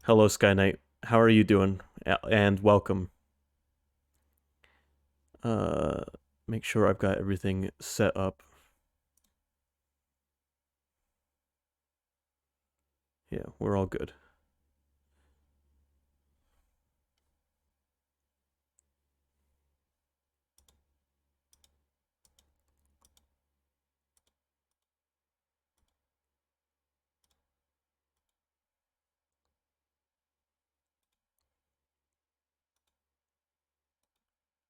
Hello, Sky Knight. How are you doing? And welcome. Uh, Make sure I've got everything set up. Yeah, we're all good.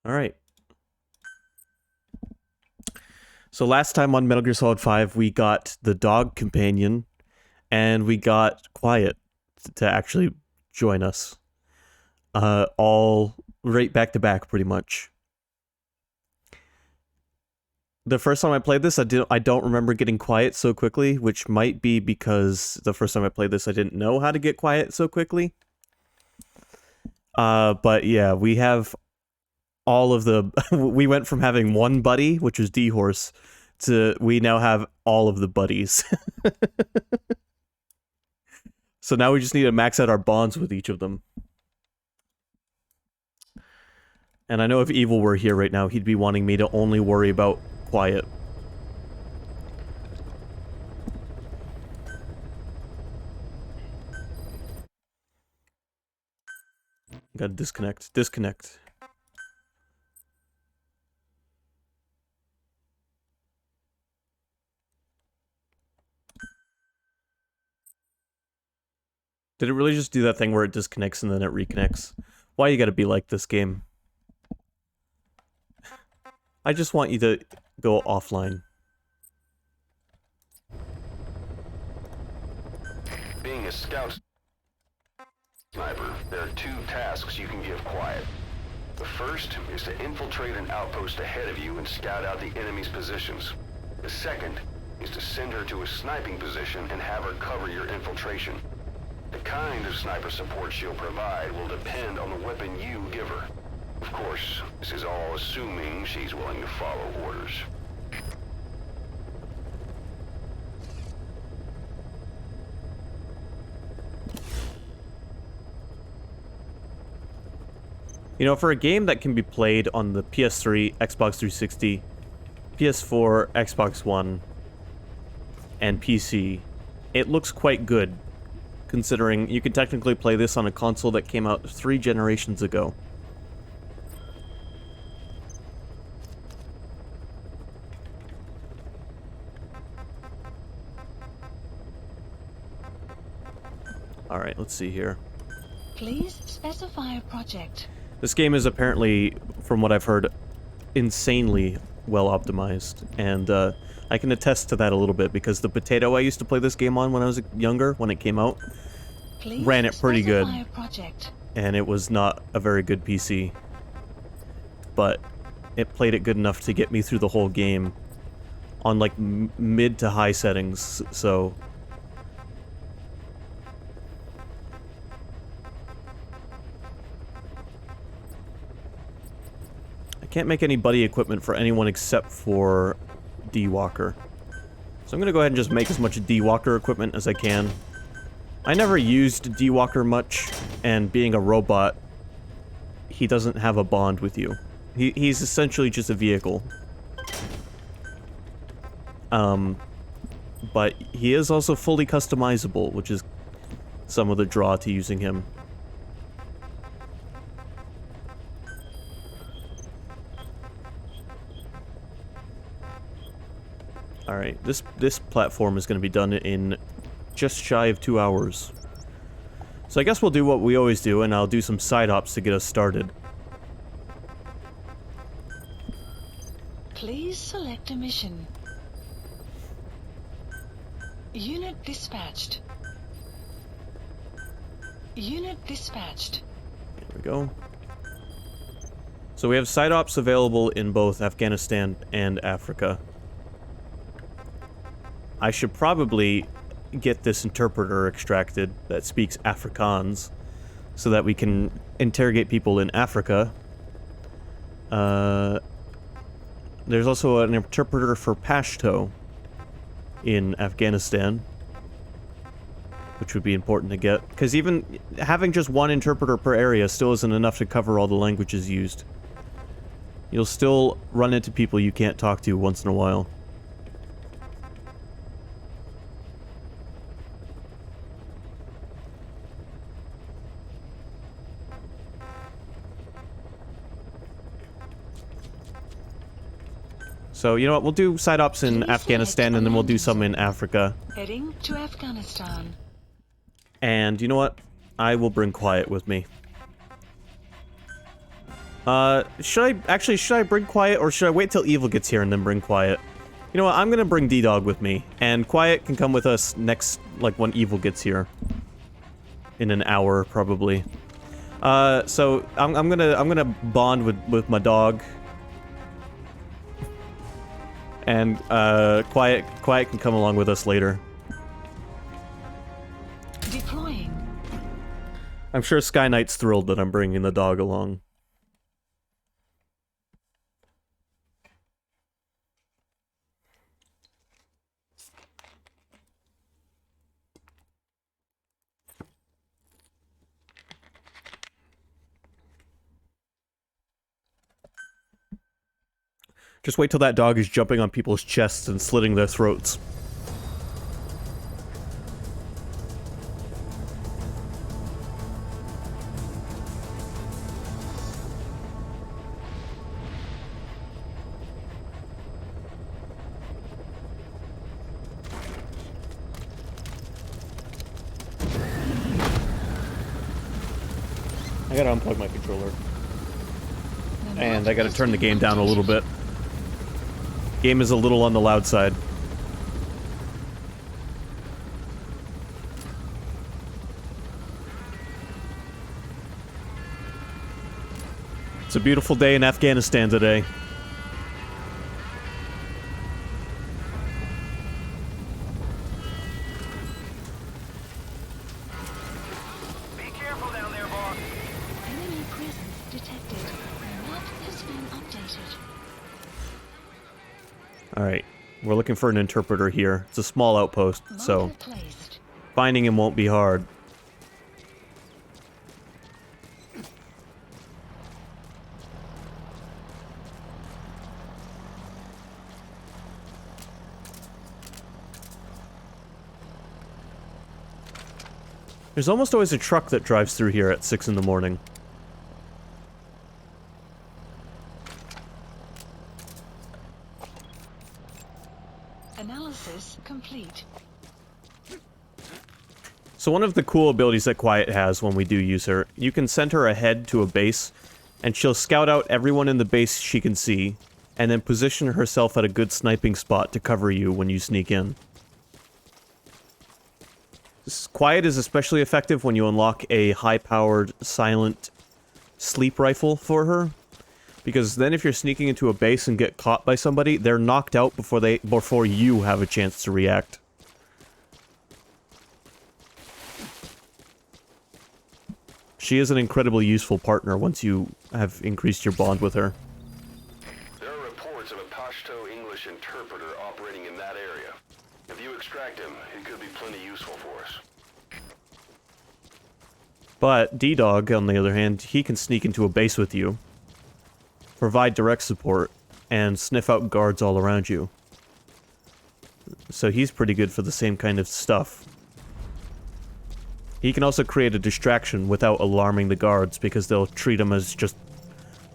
All right. So last time on Metal Gear Solid 5, we got the dog companion, and we got Quiet to actually join us. All right back to back, pretty much. The first time I played this, I don't remember getting Quiet so quickly, which might be because the first time I played this, I didn't know how to get Quiet so quickly. But yeah, we have all of the we went from having one buddy, which was D-Horse, to we now have all of the buddies. So now we just need to max out our bonds with each of them. And I know if Evil were here right now, he'd be wanting me to only worry about Quiet. Gotta disconnect. Disconnect. Did it really just do that thing where it disconnects and then it reconnects? Why you gotta be like this game? I just want you to go offline. Being a scout sniper, there are two tasks you can give Quiet. The first is to infiltrate an outpost ahead of you and scout out the enemy's positions. The second is to send her to a sniping position and have her cover your infiltration. The kind of sniper support she'll provide will depend on the weapon you give her. Of course, this is all assuming she's willing to follow orders. You know, for a game that can be played on the PS3, Xbox 360, PS4, Xbox One, and PC, it looks quite good, considering you can technically play this on a console that came out 3 generations ago. Alright, let's see here. Please specify a project. This game is apparently, from what I've heard, insanely well optimized, and I can attest to that a little bit because the potato I used to play this game on when I was younger, when it came out, Please ran it pretty good, specify a project. and it was not a very good PC, but it played it good enough to get me through the whole game on like mid to high settings, so can't make any buddy equipment for anyone except for D-Walker. So I'm gonna go ahead and just make as much D-Walker equipment as I can. I never used D-Walker much, and being a robot, he doesn't have a bond with you. He's essentially just a vehicle. But he is also fully customizable, which is some of the draw to using him. Alright, this platform is going to be done in just shy of 2 hours. So I guess we'll do what we always do, and I'll do some side ops to get us started. Please select a mission. Unit dispatched. Unit dispatched. There we go. So we have side ops available in both Afghanistan and Africa. I should probably get this interpreter extracted that speaks Afrikaans so that we can interrogate people in Africa. There's also an interpreter for Pashto in Afghanistan. which would be important to get. Because even having just one interpreter per area still isn't enough to cover all the languages used. You'll still run into people you can't talk to once in a while. So, you know what, we'll do side ops in Afghanistan, and then we'll do some in Africa. Heading to Afghanistan. And, you know what? I will bring Quiet with me. Should I bring Quiet, or should I wait till Evil gets here and then bring Quiet? You know what, I'm gonna bring D-Dog with me, and Quiet can come with us next, like, when Evil gets here. In an hour, probably. So, I'm gonna bond with my dog. And, Quiet can come along with us later. Deploying. I'm sure Sky Knight's thrilled that I'm bringing the dog along. Just wait till that dog is jumping on people's chests and slitting their throats. I gotta unplug my controller. And I gotta turn the game down a little bit. Game is a little on the loud side. It's a beautiful day in Afghanistan today. Be careful down there, boss. Enemy presence detected. The map has been updated. Alright, we're looking for an interpreter here. It's a small outpost, so Marker placed. finding him won't be hard. There's almost always a truck that drives through here at 6 in the morning. Analysis complete. So one of the cool abilities that Quiet has when we do use her, you can send her ahead to a base, and she'll scout out everyone in the base she can see, and then position herself at a good sniping spot to cover you when you sneak in. Quiet is especially effective when you unlock a high-powered, silent sleep rifle for her, because then if you're sneaking into a base and get caught by somebody, they're knocked out before you have a chance to react. She is an incredibly useful partner once you have increased your bond with her. There are reports of a Pashto English interpreter operating in that area. If you extract him, he could be plenty useful for us. But D-Dog, on the other hand, he can sneak into a base with you, provide direct support, and sniff out guards all around you. So he's pretty good for the same kind of stuff. He can also create a distraction without alarming the guards, because they'll treat him as just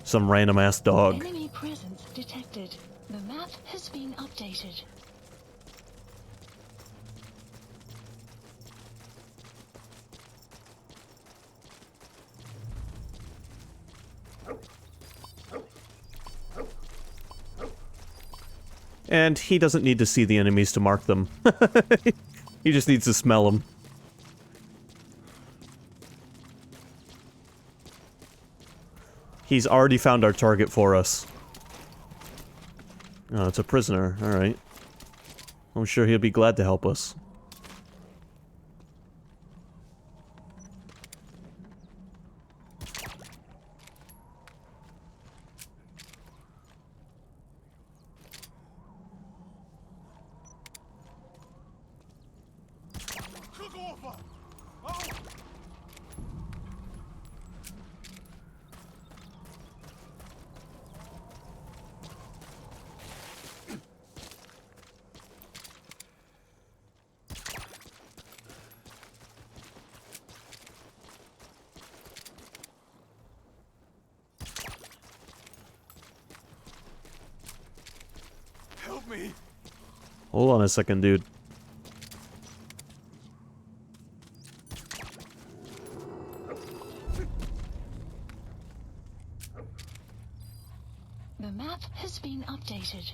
some random-ass dog. Enemy presence detected. The map has been updated. And he doesn't need to see the enemies to mark them. He just needs to smell them. He's already found our target for us. Oh, it's a prisoner. Alright. I'm sure he'll be glad to help us. Help me! Hold on a second, dude. The map has been updated.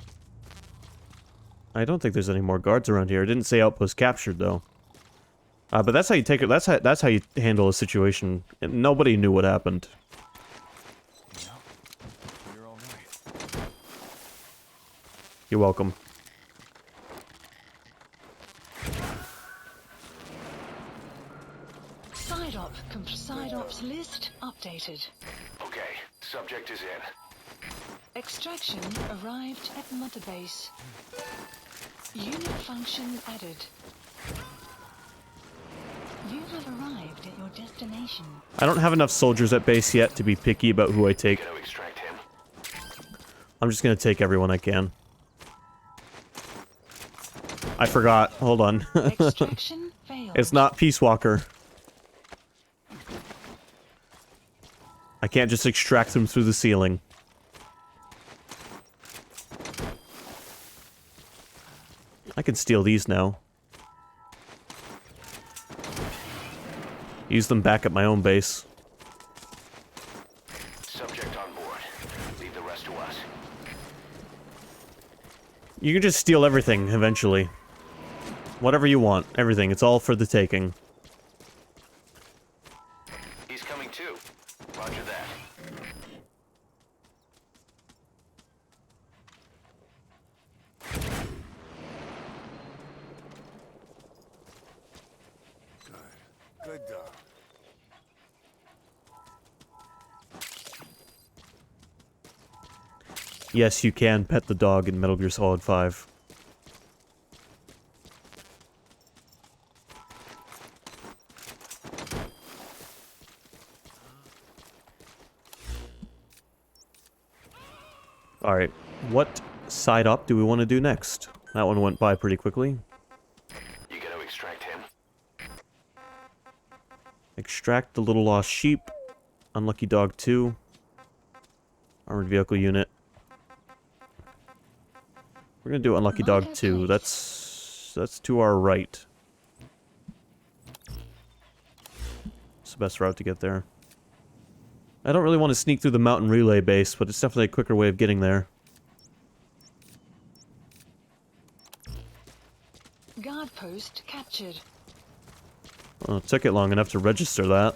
I don't think there's any more guards around here. It didn't say outpost captured though. But that's how you take it. That's how you handle a situation. And nobody knew what happened. Yeah, you're all right. You're welcome. Side ops list updated. Okay, subject is in. Extraction arrived at Mother Base. Unit function added. You have arrived at your destination. I don't have enough soldiers at base yet to be picky about who I take. Gonna extract him. I'm just gonna take everyone I can. I forgot. Hold on. Extraction failed. It's not Peace Walker. I can't just extract them through the ceiling. I can steal these now. Use them back at my own base. Subject on board. Leave the rest to us. You can just steal everything, eventually. Whatever you want. Everything. It's all for the taking. He's coming too. Roger that. Good dog. Yes, you can pet the dog in Metal Gear Solid 5. Alright, what side up do we want to do next? That one went by pretty quickly. You gonna extract him? Extract the Little Lost Sheep. Unlucky Dog 2. Armored Vehicle Unit. We're gonna do Unlucky Dog 2. That's to our right. It's the best route to get there. I don't really want to sneak through the mountain relay base, but it's definitely a quicker way of getting there. Guard post captured. Well, it took it long enough to register that.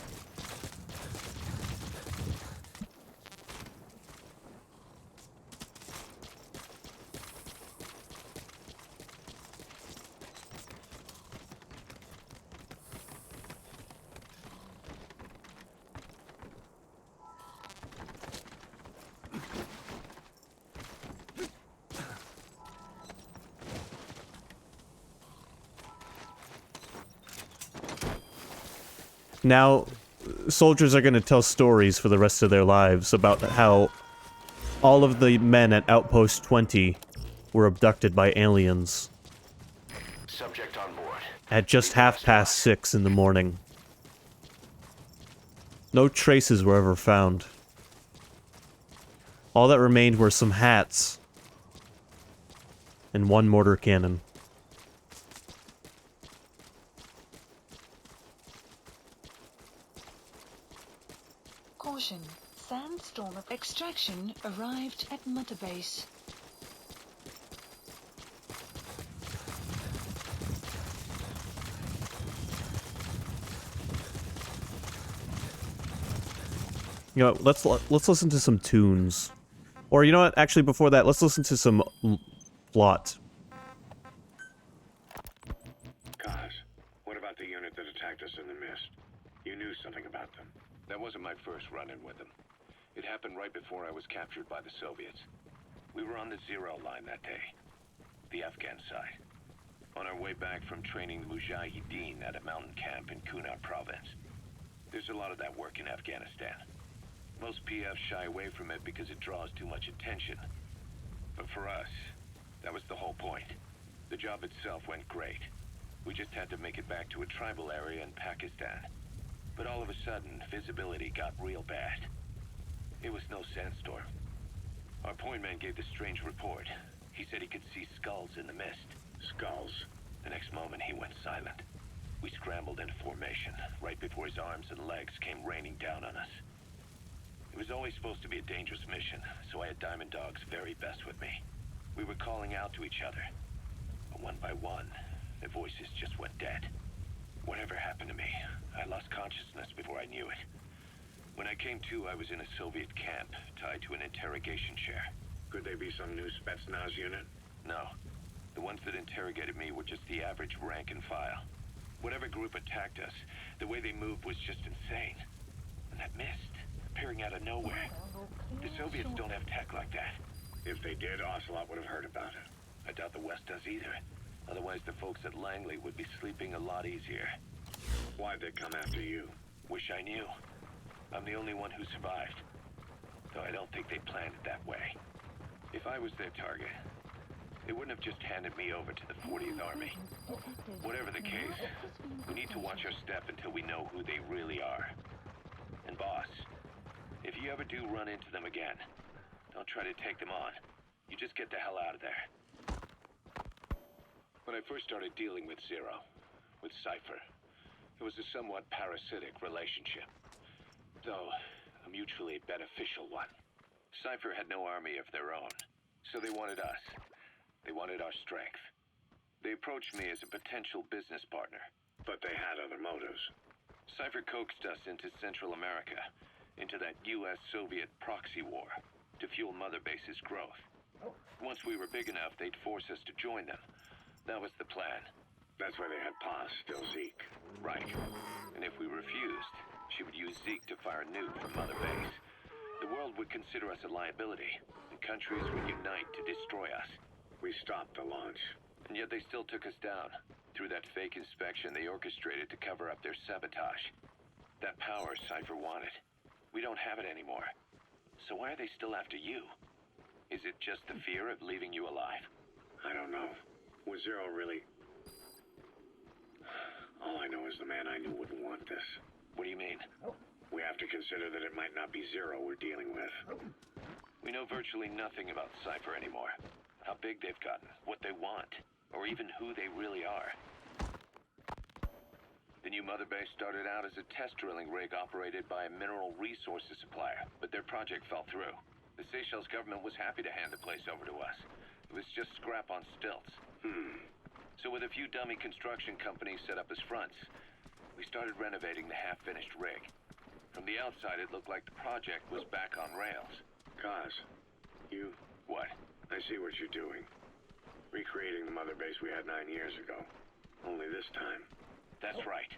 Now, soldiers are going to tell stories for the rest of their lives about how all of the men at Outpost 20 were abducted by aliens Subject on board. at just 6:30 in the morning. No traces were ever found. All that remained were some hats and one mortar cannon. Caution. Sandstorm extraction arrived at Mother Base. You know, let's listen to some tunes. Or you know what? Actually, before that, let's listen to some plot. Kaz, what about the unit that attacked us in the mist? You knew something about them. That wasn't my first run-in with them. It happened right before I was captured by the Soviets. We were on the Zero line that day. The Afghan side. On our way back from training the Mujahideen at a mountain camp in Kunar province. There's a lot of that work in Afghanistan. Most PFs shy away from it because it draws too much attention. But for us, that was the whole point. The job itself went great. We just had to make it back to a tribal area in Pakistan. But all of a sudden, visibility got real bad. It was no sandstorm. Our point man gave this strange report. He said he could see skulls in the mist. Skulls. The next moment, he went silent. We scrambled into formation, right before his arms and legs came raining down on us. It was always supposed to be a dangerous mission, so I had Diamond Dog's very best with me. We were calling out to each other. But one by one, the voices just went dead. Whatever happened to me, I lost consciousness before I knew it. When I came to, I was in a Soviet camp, tied to an interrogation chair. Could they be some new Spetsnaz unit? No. The ones that interrogated me were just the average rank and file. Whatever group attacked us, the way they moved was just insane. And that mist, appearing out of nowhere. The Soviets don't have tech like that. If they did, Ocelot would have heard about it. I doubt the West does either. Otherwise, the folks at Langley would be sleeping a lot easier. Why'd they come after you? Wish I knew. I'm the only one who survived. Though I don't think they planned it that way. If I was their target, they wouldn't have just handed me over to the 40th Army. Whatever the case, we need to watch our step until we know who they really are. And boss, if you ever do run into them again, don't try to take them on. You just get the hell out of there. When I first started dealing with Zero, with Cypher, it was a somewhat parasitic relationship. Though, a mutually beneficial one. Cypher had no army of their own, so they wanted us. They wanted our strength. They approached me as a potential business partner. But they had other motives. Cypher coaxed us into Central America, into that US-Soviet proxy war, to fuel Mother Base's growth. Once we were big enough, they'd force us to join them. That was the plan. That's why they had Paz, still Zeke. Right. And if we refused, she would use Zeke to fire a nuke from Mother Base. The world would consider us a liability, and countries would unite to destroy us. We stopped the launch. And yet they still took us down. Through that fake inspection they orchestrated to cover up their sabotage. That power Cypher wanted. We don't have it anymore. So why are they still after you? Is it just the fear of leaving you alive? I don't know. Was Zero really... All I know is the man I knew wouldn't want this. What do you mean? We have to consider that it might not be Zero we're dealing with. We know virtually nothing about Cypher anymore. How big they've gotten, what they want, or even who they really are. The new Mother Base started out as a test drilling rig operated by a mineral resources supplier, but their project fell through. The Seychelles government was happy to hand the place over to us. It was just scrap on stilts. So with a few dummy construction companies set up as fronts, we started renovating the half-finished rig. From the outside, it looked like the project was back on rails. Kaz, you... What? I see what you're doing. Recreating the Mother Base we had 9 years ago. Only this time. That's right.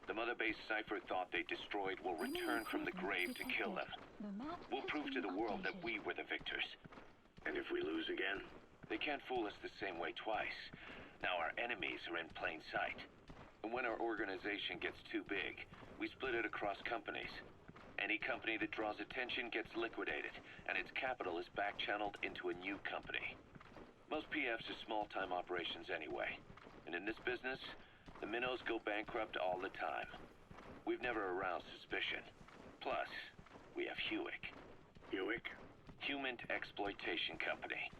The Mother Base Cypher thought they destroyed will return from the grave to kill them. We'll prove to the world that we were the victors. And if we lose again? They can't fool us the same way twice. Now our enemies are in plain sight. And when our organization gets too big, we split it across companies. Any company that draws attention gets liquidated, and its capital is back-channeled into a new company. Most PFs are small-time operations anyway. And in this business, the minnows go bankrupt all the time. We've never aroused suspicion. Plus, we have Hewick. Hewick? Human Exploitation Company.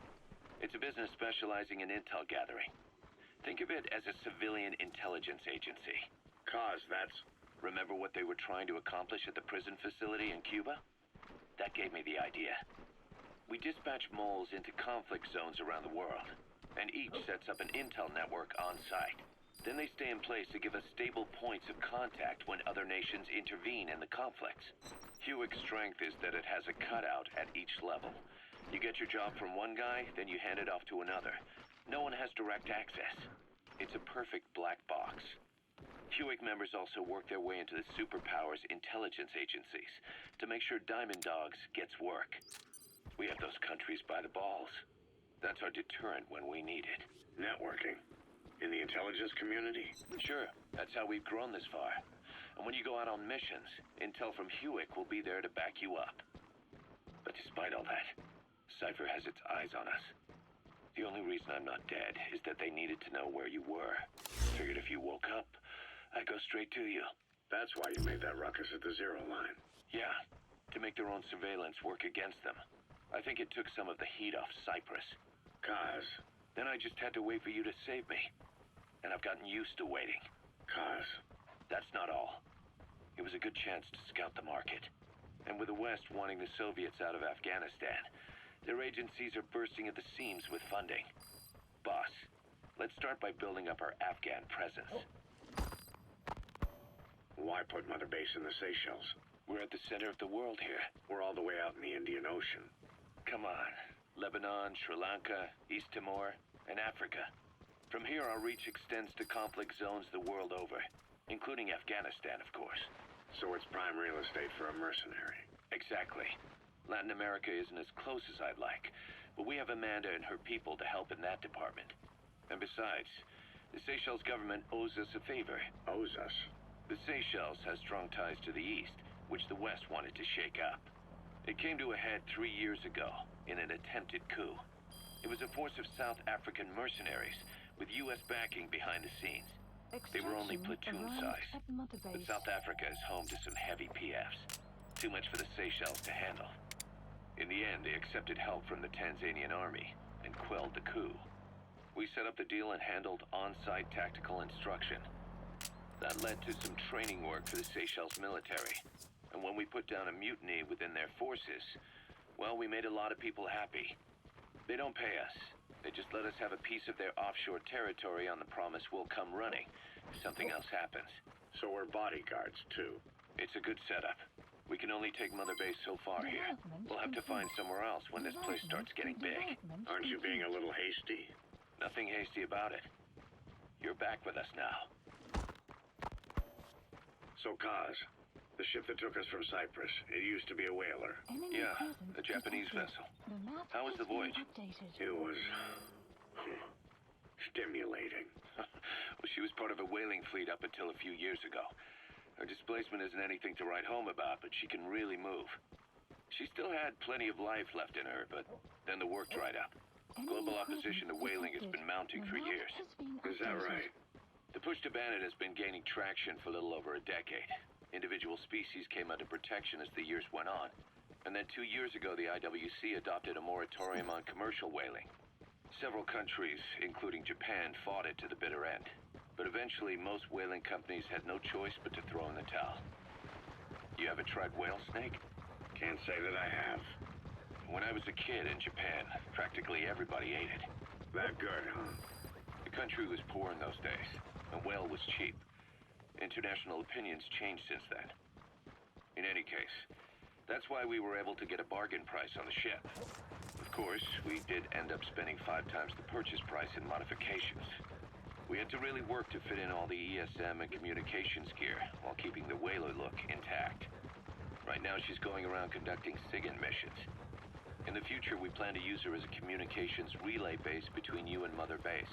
It's a business specializing in intel gathering. Think of it as a civilian intelligence agency. Kaz, that's... Remember what they were trying to accomplish at the prison facility in Cuba? That gave me the idea. We dispatch moles into conflict zones around the world, and each sets up an intel network on site. Then they stay in place to give us stable points of contact when other nations intervene in the conflicts. Hewick's strength is that it has a cutout at each level. You get your job from one guy, then you hand it off to another. No one has direct access. It's a perfect black box. Hewick members also work their way into the superpowers intelligence agencies to make sure Diamond Dogs gets work. We have those countries by the balls. That's our deterrent when we need it. Networking. In the intelligence community? Sure, that's how we've grown this far. And when you go out on missions, intel from Hewick will be there to back you up. But despite all that, Cypher has its eyes on us. The only reason I'm not dead is that they needed to know where you were. Figured if you woke up, I'd go straight to you. That's why you made that ruckus at the Zero line. Yeah, to make their own surveillance work against them. I think it took some of the heat off Cyprus. Kaz. Then I just had to wait for you to save me. And I've gotten used to waiting. Kaz. That's not all. It was a good chance to scout the market. And with the West wanting the Soviets out of Afghanistan, their agencies are bursting at the seams with funding. Boss, let's start by building up our Afghan presence. Why put Mother Base in the Seychelles? We're at the center of the world here. We're all the way out in the Indian Ocean. Come on. Lebanon, Sri Lanka, East Timor, and Africa. From here, our reach extends to conflict zones the world over, including Afghanistan, of course. So it's prime real estate for a mercenary. Exactly. Latin America isn't as close as I'd like, but we have Amanda and her people to help in that department. And besides, the Seychelles government owes us a favor. Owes us? The Seychelles has strong ties to the east, which the West wanted to shake up. It came to a head 3 years ago in an attempted coup. It was a force of South African mercenaries with U.S. backing behind the scenes. They were only platoon size, but South Africa is home to some heavy PFs. Too much for the Seychelles to handle. In the end, they accepted help from the Tanzanian army and quelled the coup. We set up the deal and handled on-site tactical instruction. That led to some training work for the Seychelles military. And when we put down a mutiny within their forces, well, we made a lot of people happy. They don't pay us. They just let us have a piece of their offshore territory on the promise we'll come running if something else happens. So we're bodyguards, too. It's a good setup. We can only take Mother Base so far here. We'll have to find somewhere else when this place starts getting big. Aren't you being a little hasty? Nothing hasty about it. You're back with us now. So, Kaz, the ship that took us from Cyprus, it used to be a whaler. Yeah, a Japanese vessel. How was the voyage? It was stimulating. Well, she was part of a whaling fleet up until a few years ago. Her displacement isn't anything to write home about, but she can really move. She still had plenty of life left in her, but then the work dried up. Global opposition to whaling has been mounting for years. Is that right? The push to ban it has been gaining traction for a little over a decade. Individual species came under protection as the years went on. And then 2 years ago, the IWC adopted a moratorium on commercial whaling. Several countries, including Japan, fought it to the bitter end. But eventually, most whaling companies had no choice but to throw in the towel. You ever tried whale snake? Can't say that I have. When I was a kid in Japan, practically everybody ate it. That good, huh? The country was poor in those days, and whale was cheap. International opinions changed since then. In any case, that's why we were able to get a bargain price on the ship. Of course, we did end up spending 5 times the purchase price in modifications. We had to really work to fit in all the ESM and communications gear while keeping the whaler look intact. Right now, she's going around conducting SIGINT missions. In the future, we plan to use her as a communications relay base between you and Mother Base,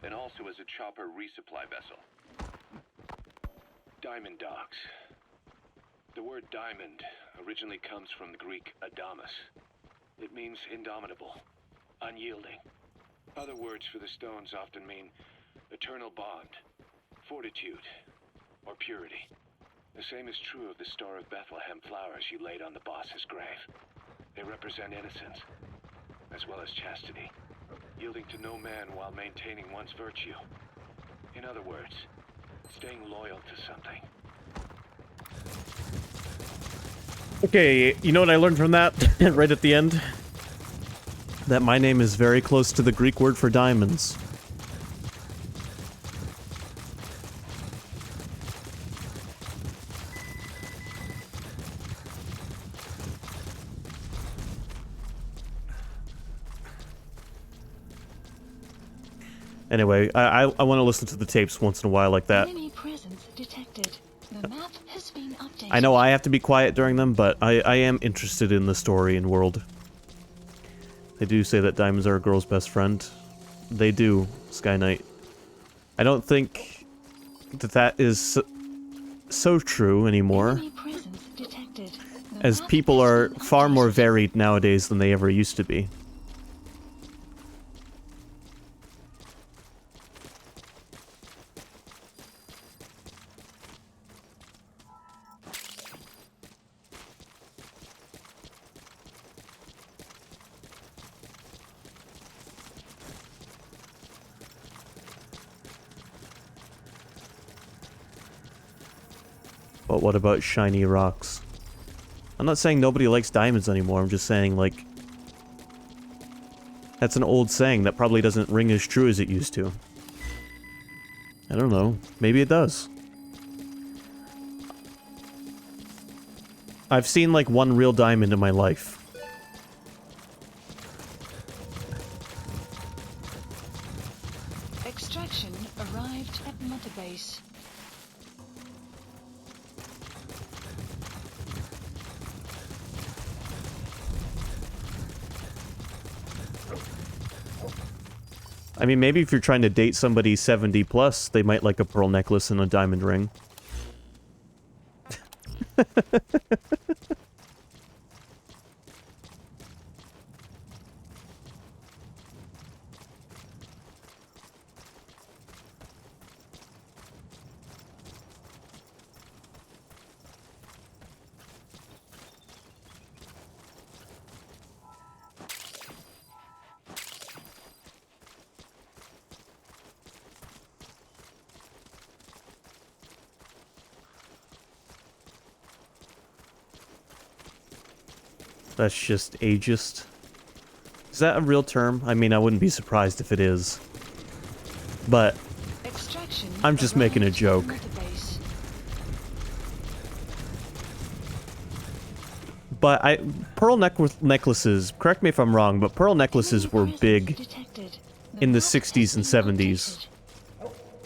and also as a chopper resupply vessel. Diamond dogs. The word diamond originally comes from the Greek adamas. It means indomitable, unyielding. Other words for the stones often mean eternal bond, fortitude, or purity. The same is true of the Star of Bethlehem flowers you laid on the boss's grave. They represent innocence, as well as chastity, yielding to no man while maintaining one's virtue. In other words, staying loyal to something. Okay, you know what I learned from that right at the end? That my name is very close to the Greek word for diamonds. Anyway, I want to listen to the tapes once in a while like that. Enemy presence detected. The map has been updated. I know I have to be quiet during them, but I am interested in the story and world. They do say that diamonds are a girl's best friend. They do, Sky Knight. I don't think that is so true anymore, Enemy presence detected. The as map people has are been far more updated. varied nowadays than they ever used to be. But what about shiny rocks? I'm not saying nobody likes diamonds anymore, I'm just saying, like... That's an old saying that probably doesn't ring as true as it used to. I don't know. Maybe it does. I've seen, like, one real diamond in my life. Extraction arrived at Mother Base. I mean, maybe if you're trying to date somebody 70 plus, they might like a pearl necklace and a diamond ring. That's just ageist. Is that a real term? I mean, I wouldn't be surprised if it is. But Extraction I'm just making a arrived at joke. Mother Base. But pearl necklaces, correct me if I'm wrong, but pearl necklaces Enemy were presence big detected. in the map has 60s and been 70s.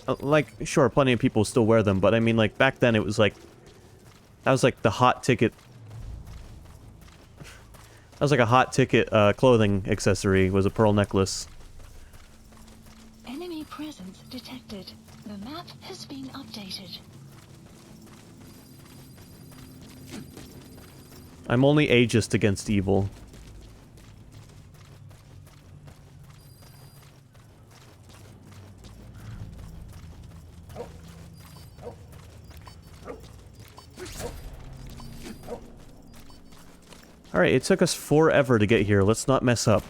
updated. Like, sure, plenty of people still wear them, but I mean, like, back then it was like... That was like the hot ticket... That was like a hot ticket clothing accessory, was a pearl necklace. Enemy presence detected. The map has been updated. I'm only ageist against evil. Alright, it took us forever to get here. Let's not mess up.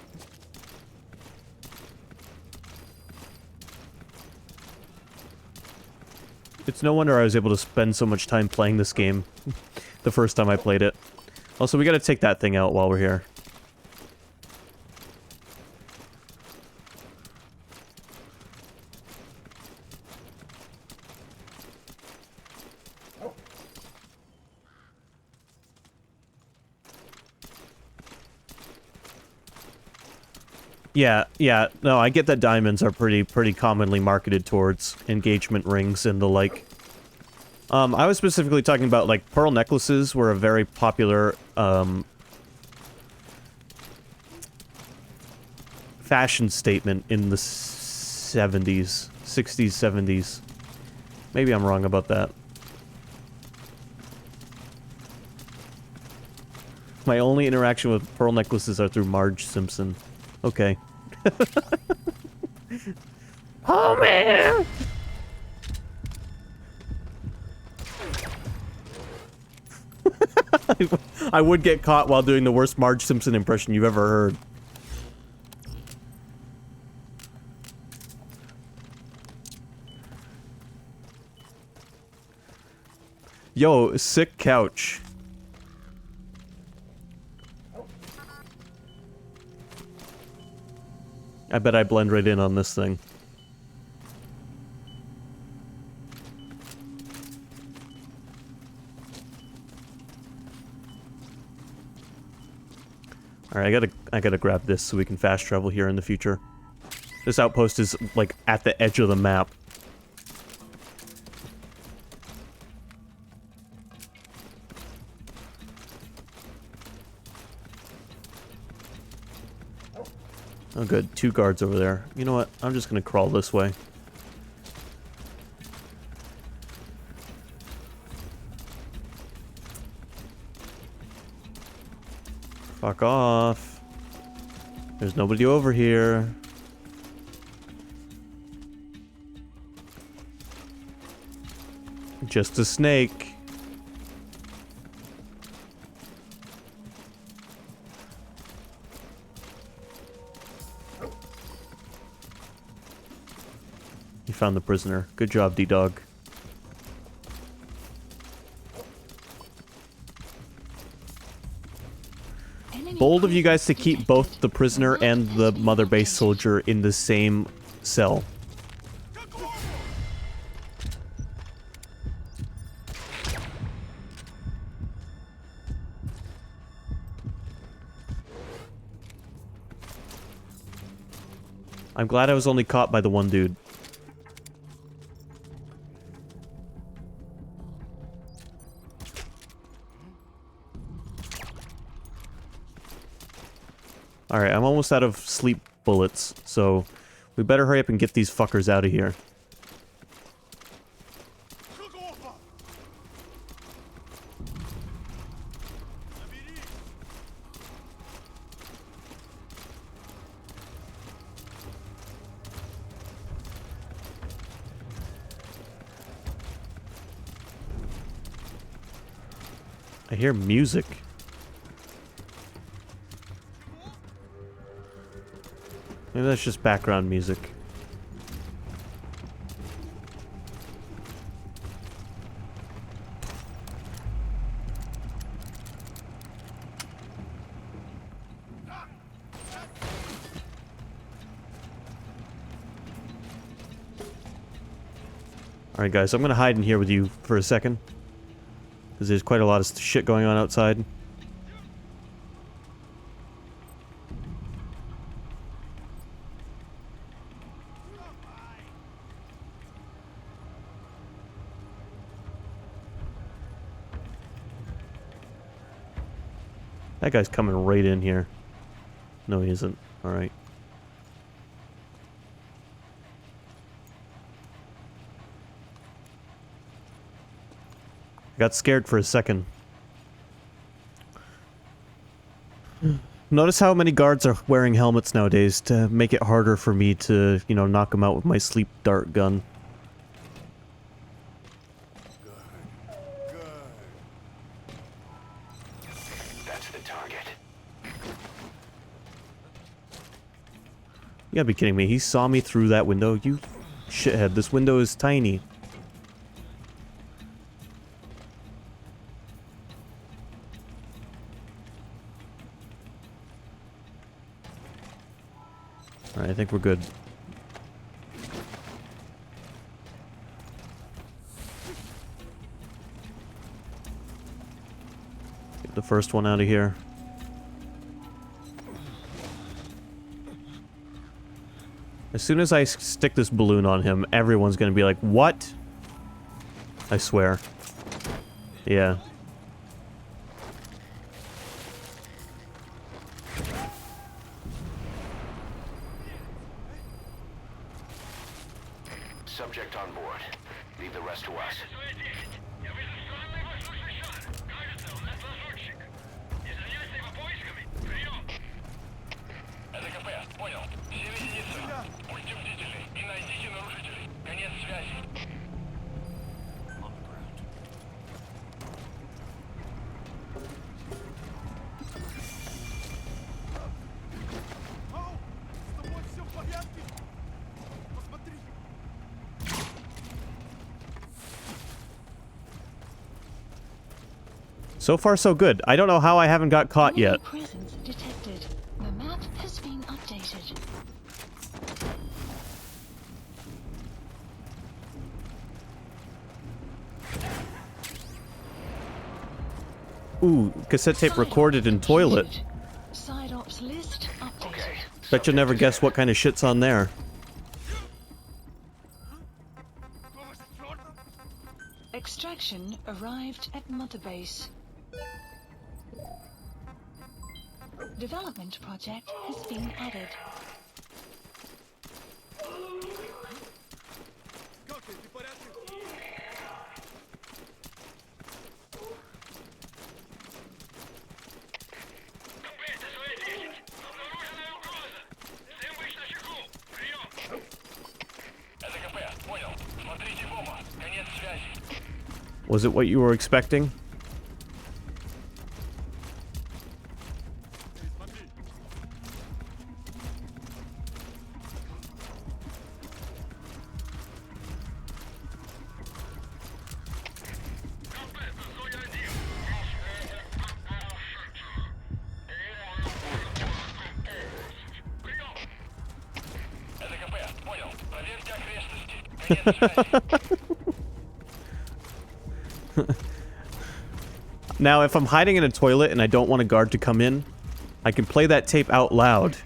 It's no wonder I was able to spend so much time playing this game the first time I played it. Also, we gotta take that thing out while we're here. Yeah, no, I get that diamonds are pretty commonly marketed towards engagement rings and the like. I was specifically talking about, like, pearl necklaces were a very popular, fashion statement in the 70s, 60s, 70s. Maybe I'm wrong about that. My only interaction with pearl necklaces are through Marge Simpson. Okay. Oh, man! I would get caught while doing the worst Marge Simpson impression you've ever heard. Yo, sick couch. I bet I blend right in on this thing. Alright, I gotta grab this so we can fast travel here in the future. This outpost is, like, at the edge of the map. Oh good, 2 guards over there. You know what? I'm just gonna crawl this way. Fuck off. There's nobody over here. Just a snake. You found the prisoner. Good job, D-Dog. Bold of you guys to keep both the prisoner and the mother base soldier in the same cell. I'm glad I was only caught by the one dude. Alright, I'm almost out of sleep bullets, so we better hurry up and get these fuckers out of here. I hear music. Maybe that's just background music. Alright guys, I'm gonna hide in here with you for a second. Because there's quite a lot of shit going on outside. That guy's coming right in here. No, he isn't. Alright. I got scared for a second. Notice how many guards are wearing helmets nowadays to make it harder for me to, you know, knock them out with my sleep dart gun. That's the target. You gotta be kidding me. He saw me through that window. You shithead. This window is tiny. Alright, I think we're good. Get the first one out of here. As soon as I stick this balloon on him, everyone's gonna be like, what? I swear. Yeah. Subject on board. Leave the rest to us. So far, so good. I don't know how I haven't got caught yet. Presence detected. The map has been updated. Ooh, cassette tape recorded in toilet. Side ops list updated. Okay. Bet you'll never guess what kind of shit's on there. Extraction arrived at Mother Base. Development project has been added. Was it what you were expecting? Now, if I'm hiding in a toilet and I don't want a guard to come in, I can play that tape out loud.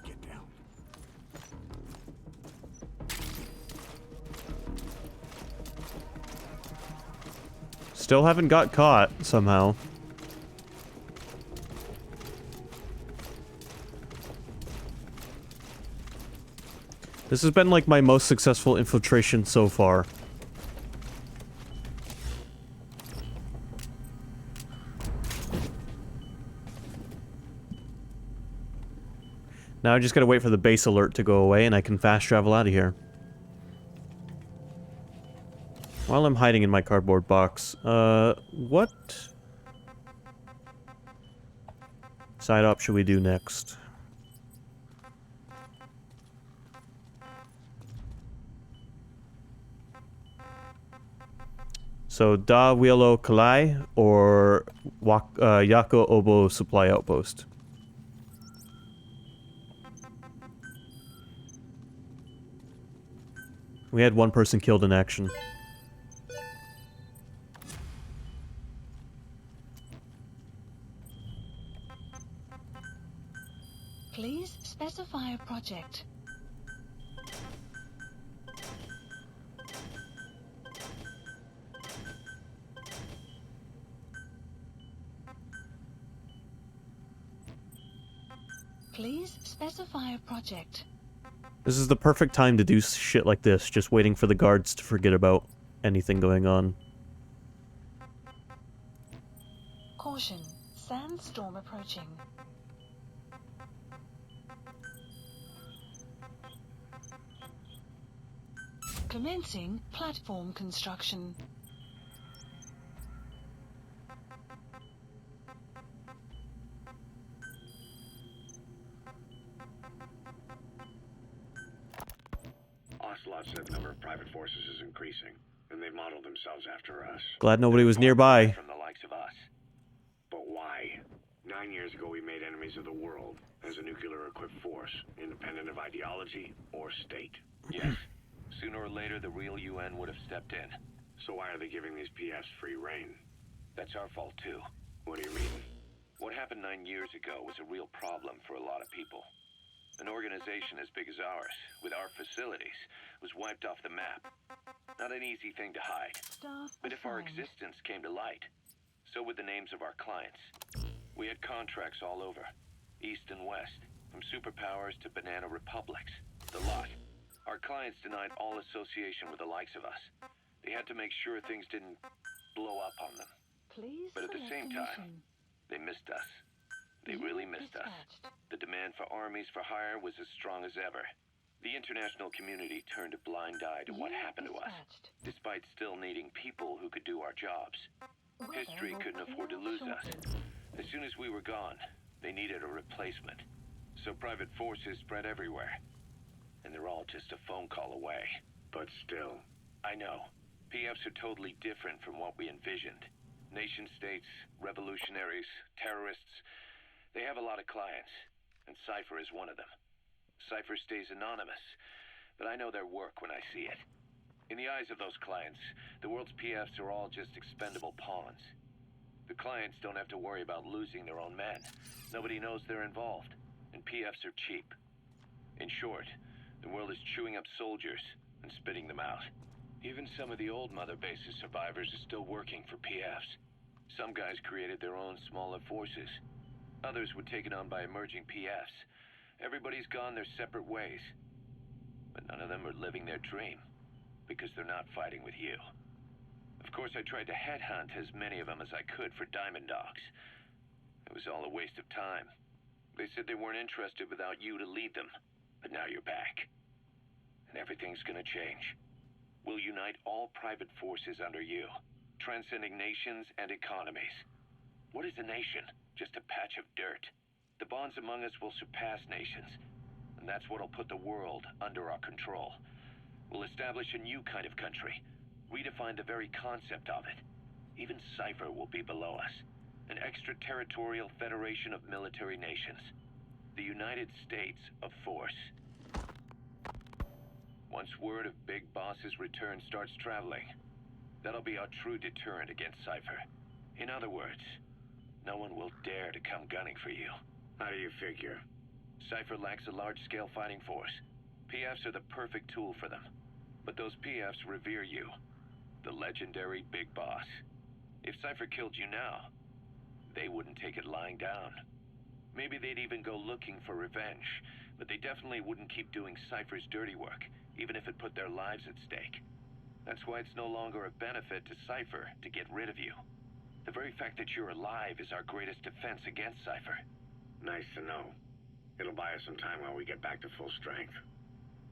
Get down. Still haven't got caught, somehow. This has been like my most successful infiltration so far. Now I just gotta wait for the base alert to go away and I can fast travel out of here. While I'm hiding in my cardboard box, what side op should we do next? So, Da Wielo Kalai or Yako Obo Supply Outpost? We had one person killed in action. Please specify a project. Please specify a project. This is the perfect time to do shit like this, just waiting for the guards to forget about anything going on. Caution. Sandstorm approaching. Commencing platform construction. Ocelot said the number of private forces is increasing, and they've modeled themselves after us. Glad nobody was nearby. From the likes of us. But why? 9 years ago, we made enemies of the world as a nuclear-equipped force, independent of ideology or state. Yes. Sooner or later, the real UN would have stepped in. So why are they giving these PFs free reign? That's our fault, too. What do you mean? What happened 9 years ago was a real problem for a lot of people. An organization as big as ours, with our facilities, was wiped off the map. Not an easy thing to hide. Staff But if our assigned. existence came to light, so would the names of our clients. We had contracts all over, east and west, from superpowers to banana republics, the lot. Our clients denied all association with the likes of us. They had to make sure things didn't blow up on them. Please But at the select same a time, mission. they missed us. They Unit really missed us. dispatched. The demand for armies for hire was as strong as ever. The international community turned a blind eye to what Unit happened to us, dispatched. despite still needing people who could do our jobs. Weather History will couldn't afford to clear lose us. shortly. As soon as we were gone, they needed a replacement. So private forces spread everywhere. And they're all just a phone call away. But still, I know. PFs are totally different from what we envisioned. Nation-states, revolutionaries, terrorists. They have a lot of clients, and Cypher is one of them. Cypher stays anonymous, but I know their work when I see it. In the eyes of those clients, the world's PFs are all just expendable pawns. The clients don't have to worry about losing their own men. Nobody knows they're involved, and PFs are cheap. In short, the world is chewing up soldiers and spitting them out. Even some of the old Mother Base's survivors are still working for PFs. Some guys created their own smaller forces. Others were taken on by emerging PFs. Everybody's gone their separate ways. But none of them are living their dream, because they're not fighting with you. Of Of course, I tried to headhunt as many of them as I could for Diamond Dogs. It was all a waste of time. They said they weren't interested without you to lead them. But now you're back. And everything's gonna change. We'll unite all private forces under you, transcending nations and economies. What is a nation? Just a patch of dirt. The bonds among us will surpass nations, and that's what'll put the world under our control. We'll establish a new kind of country, redefine the very concept of it. Even Cypher will be below us, an extraterritorial federation of military nations. The United States of Force. Once word of Big Boss's return starts traveling, that'll be our true deterrent against Cypher. In other words, no one will dare to come gunning for you. How do you figure? Cypher lacks a large-scale fighting force. PFs are the perfect tool for them. But those PFs revere you, the legendary Big Boss. If Cypher killed you now, they wouldn't take it lying down. Maybe they'd even go looking for revenge, but they definitely wouldn't keep doing Cypher's dirty work, even if it put their lives at stake. That's why it's no longer a benefit to Cypher to get rid of you. The very fact that you're alive is our greatest defense against Cypher. Nice to know. It'll buy us some time while we get back to full strength.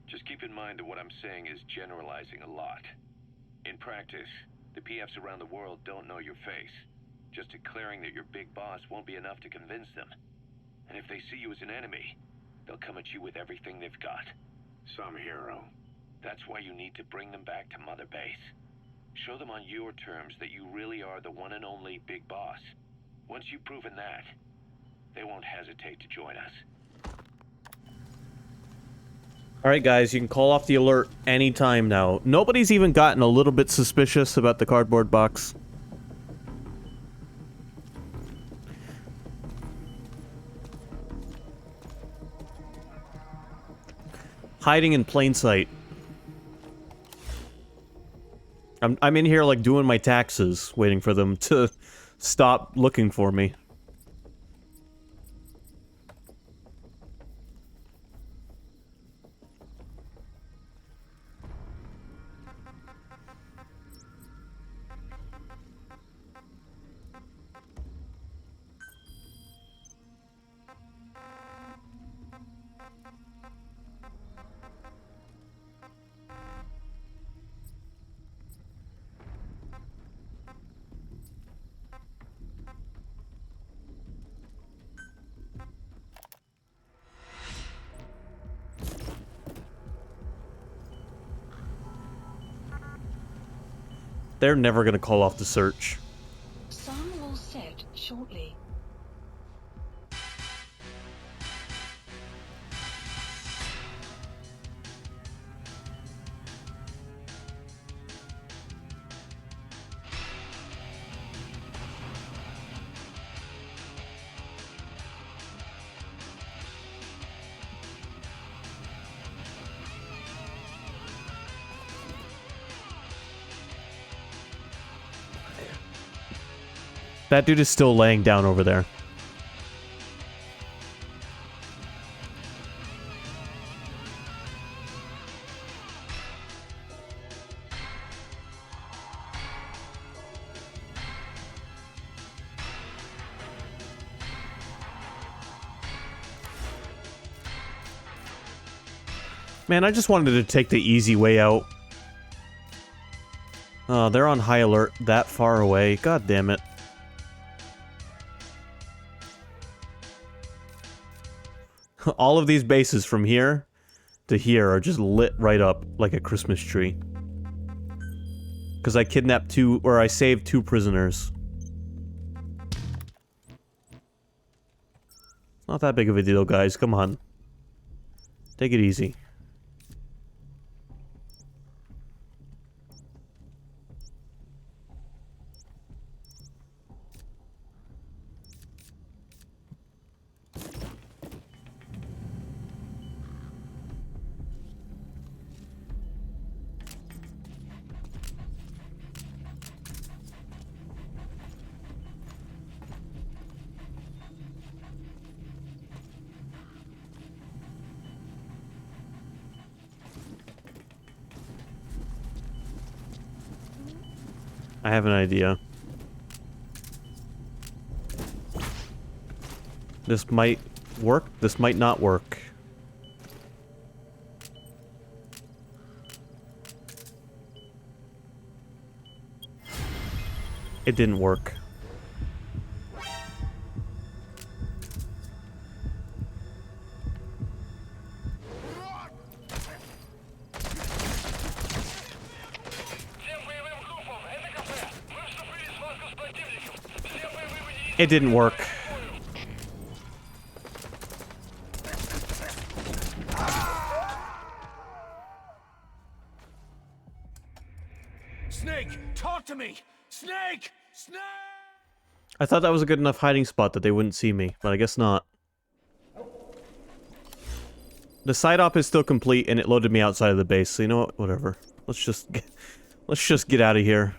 Just keep in mind that what I'm saying is generalizing a lot. In practice, the PFs around the world don't know your face. Just declaring that you're Big Boss won't be enough to convince them. And if they see you as an enemy, they'll come at you with everything they've got. Some hero. That's why you need to bring them back to Mother Base. Show them on your terms that you really are the one and only Big Boss. Once you've proven that, they won't hesitate to join us. Alright guys, you can call off the alert anytime now. Nobody's even gotten a little bit suspicious about the cardboard box. Hiding in plain sight. I'm in here like doing my taxes, waiting for them to stop looking for me. They're never gonna call off the search. Sun will set shortly. That dude is still laying down over there. Man, I just wanted to take the easy way out. Oh, they're on high alert that far away. God damn it. All of these bases from here to here are just lit right up like a Christmas tree. Because I kidnapped two, or I saved 2 prisoners. Not that big of a deal, guys. Come on. Take it easy. I have an idea. This might work, this might not work. It didn't work. It didn't work. Snake, talk to me! Snake! Snake! I thought that was a good enough hiding spot that they wouldn't see me, but I guess not. The side op is still complete, and it loaded me outside of the base, so you know what? Whatever. Let's just get out of here.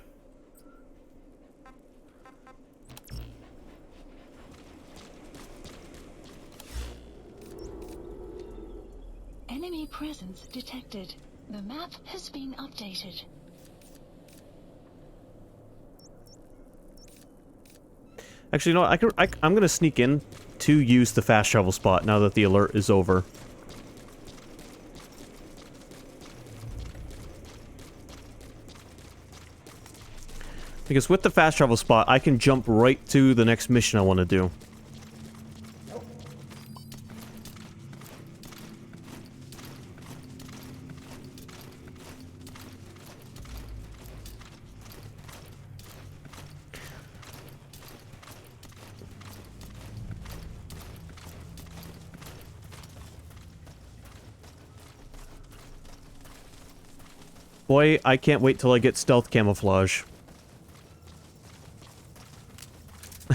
Enemy presence detected. The map has been updated. Actually, you know what? I'm gonna sneak in to use the fast travel spot now that the alert is over. Because with the fast travel spot, I can jump right to the next mission I want to do. Boy, I can't wait till I get stealth camouflage.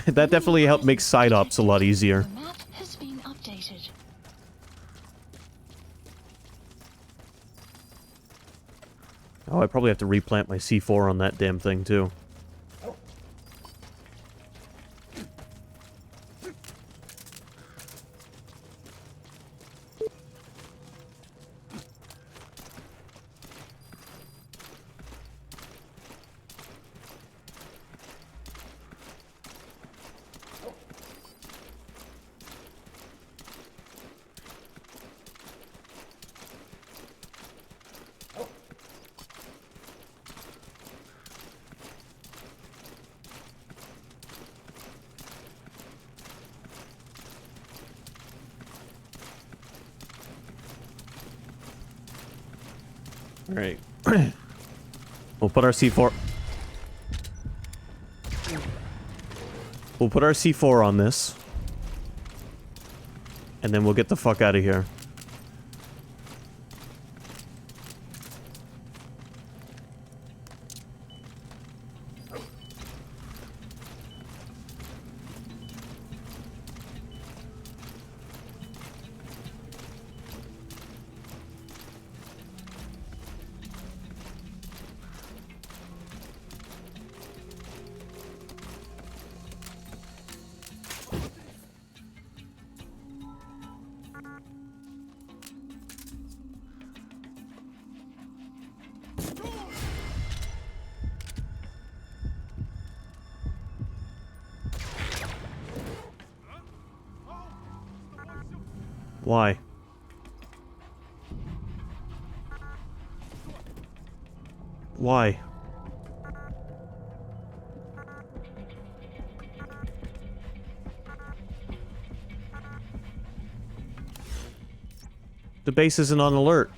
That definitely helped make side ops a lot easier. The map has been updated. Oh, I probably have to replant my C4 on that damn thing, too. Alright. We'll put our C4... We'll put our C4 on this. And then we'll get the fuck out of here. Why? Why? The base isn't on alert.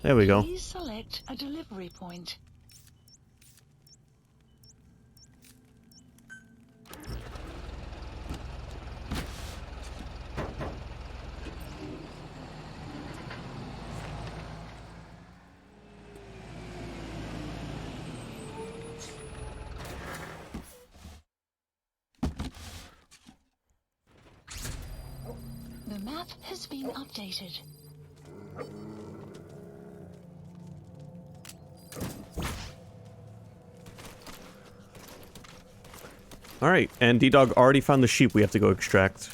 There we go. Please select a delivery point. The map has been updated. Alright, and D-Dog already found the sheep we have to go extract.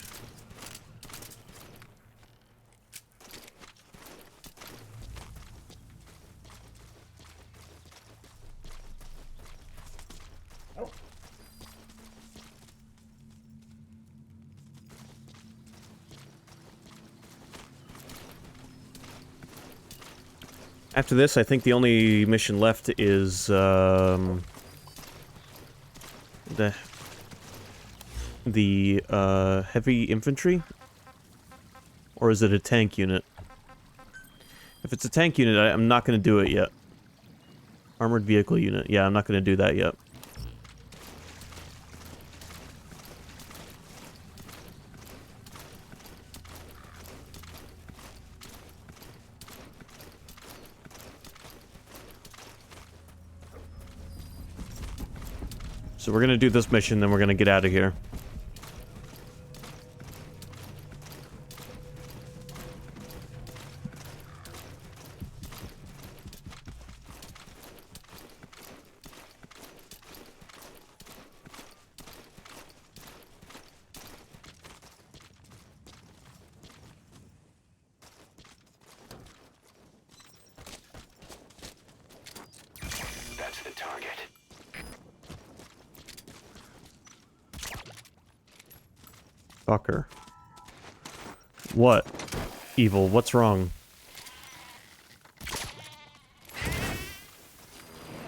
After this, I think the only mission left is, the heavy infantry? Or is it a tank unit? If it's a tank unit, I'm not going to do it yet. Armored vehicle unit. Yeah, I'm not going to do that yet. So we're gonna do this mission, then we're gonna get out of here. That's the target. Fucker. What? Evil, what's wrong?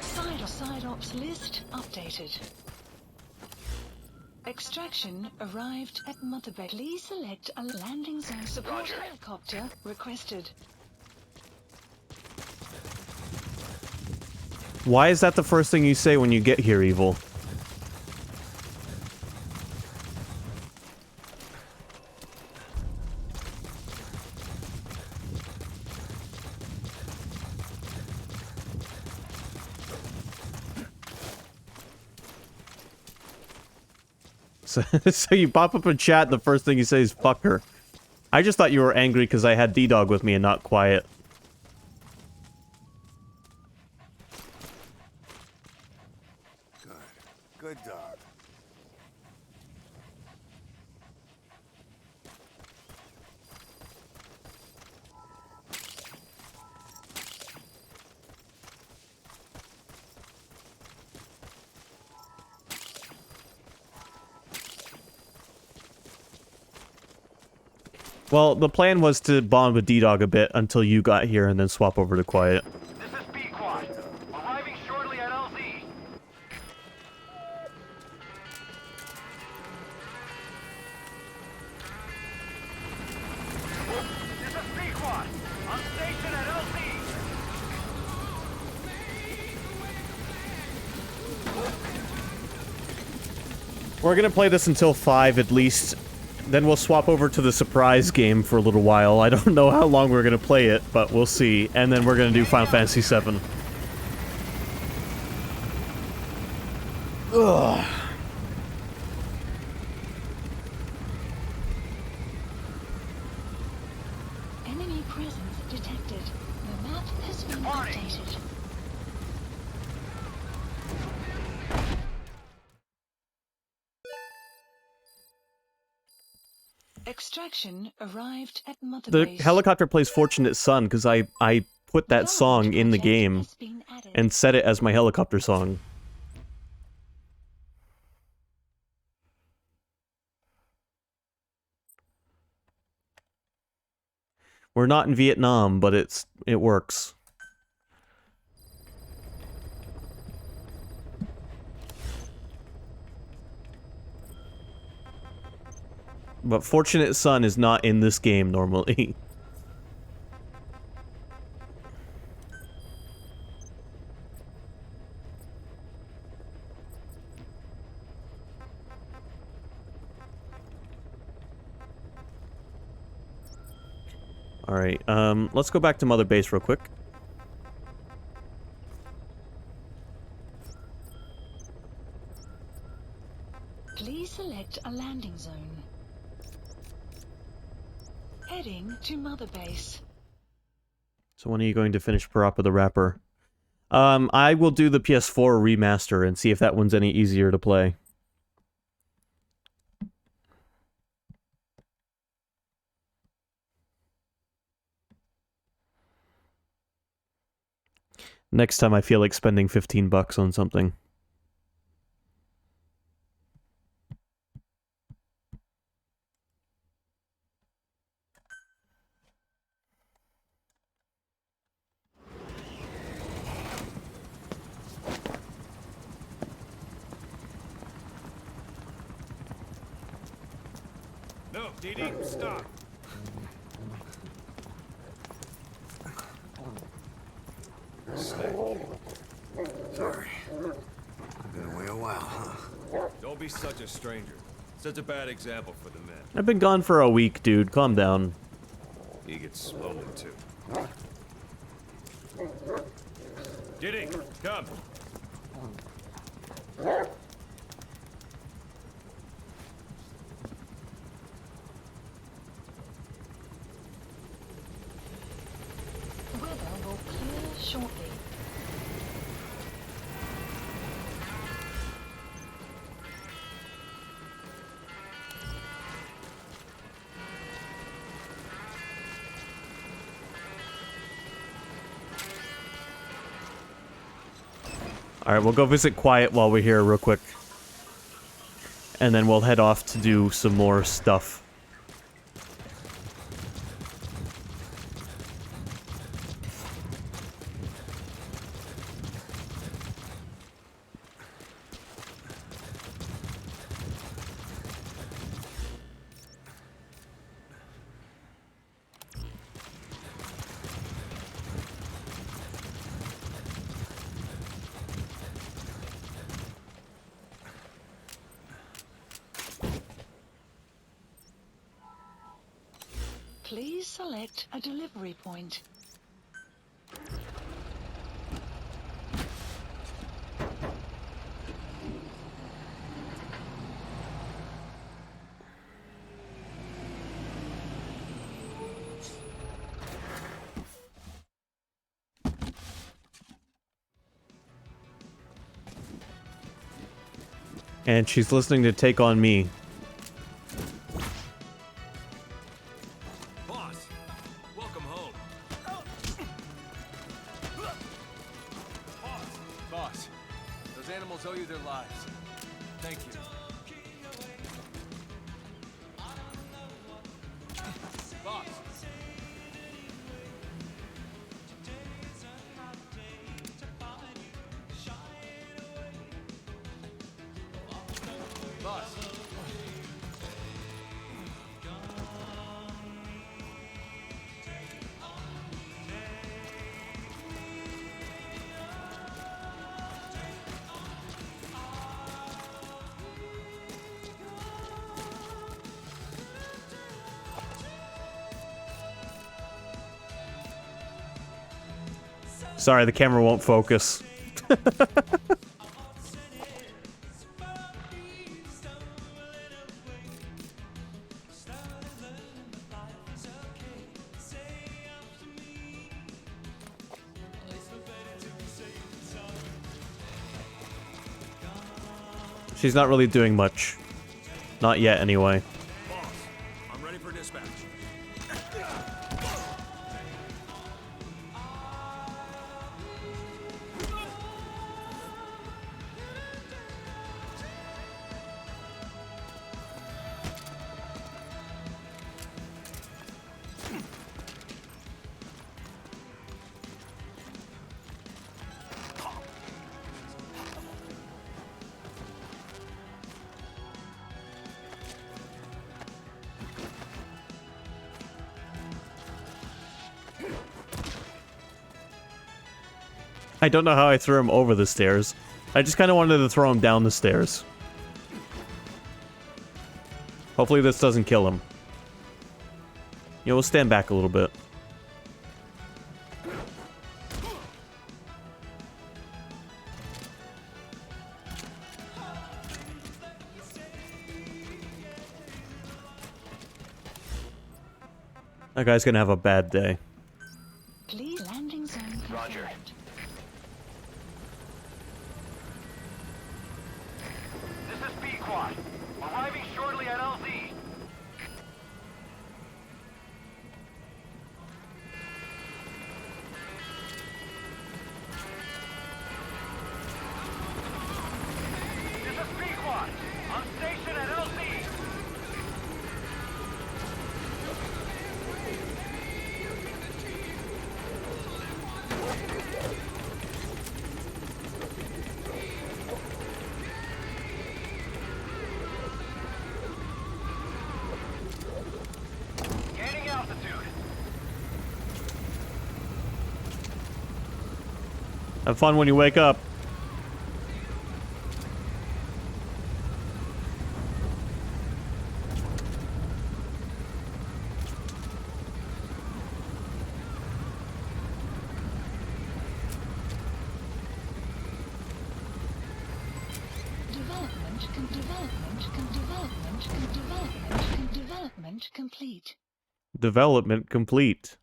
Side ops list updated. Extraction arrived at Mother Base. Please select a landing zone support Roger. helicopter requested. Why is that the first thing you say when you get here, Evil? So you pop up in chat, the first thing you say is fucker. I just thought you were angry because I had D-Dog with me and not Quiet. Good dog. Well, the plan was to bond with D-Dog a bit until you got here and then swap over to Quiet. This is B-Quad. Arriving shortly at LZ. This is B-Quad. On station at LZ. We're gonna play this until 5 at least. Then we'll swap over to the surprise game for a little while. I don't know how long we're gonna play it, but we'll see. And then we're gonna do Final Fantasy VII. Ugh. Enemy presence detected. The map has been updated. Extraction arrived at Mother The Base. helicopter plays Fortunate Son because I put that song in the game Has been added. and set it as my helicopter song. We're not in Vietnam, but it works. But Fortunate Son is not in this game normally. Alright, let's go back to Mother Base real quick. Please select a landing zone. Heading to Mother Base. So when are you going to finish Parappa the Rapper? I will do the PS4 remaster and see if that one's any easier to play. Next time I feel like spending $15 on something. No, Dee Dee, stop. Sorry. Been away a while, huh? Don't be such a stranger. Such a bad example for the men. I've been gone for a week, dude. Calm down. He gets swollen too. Diddy, come. Weather will clear shortly. Alright, we'll go visit Quiet while we're here real quick. And then we'll head off to do some more stuff. Please select a delivery point. And she's listening to Take On Me. Boss, welcome home. Boss, those animals owe you their lives. Thank you. Boss. Boss. Sorry, the camera won't focus. She's not really doing much. Not yet, anyway. Boss, I'm ready for dispatch. I don't know how I threw him over the stairs. I just kind of wanted to throw him down the stairs. Hopefully this doesn't kill him. You know, we'll stand back a little bit. That guy's gonna have a bad day. Please landing zone confirmed. Roger. This is Pequod. Arriving shortly at LZ. This is Pequod. On station at LZ. Gaining altitude. Have fun when you wake up. Development complete. Development complete.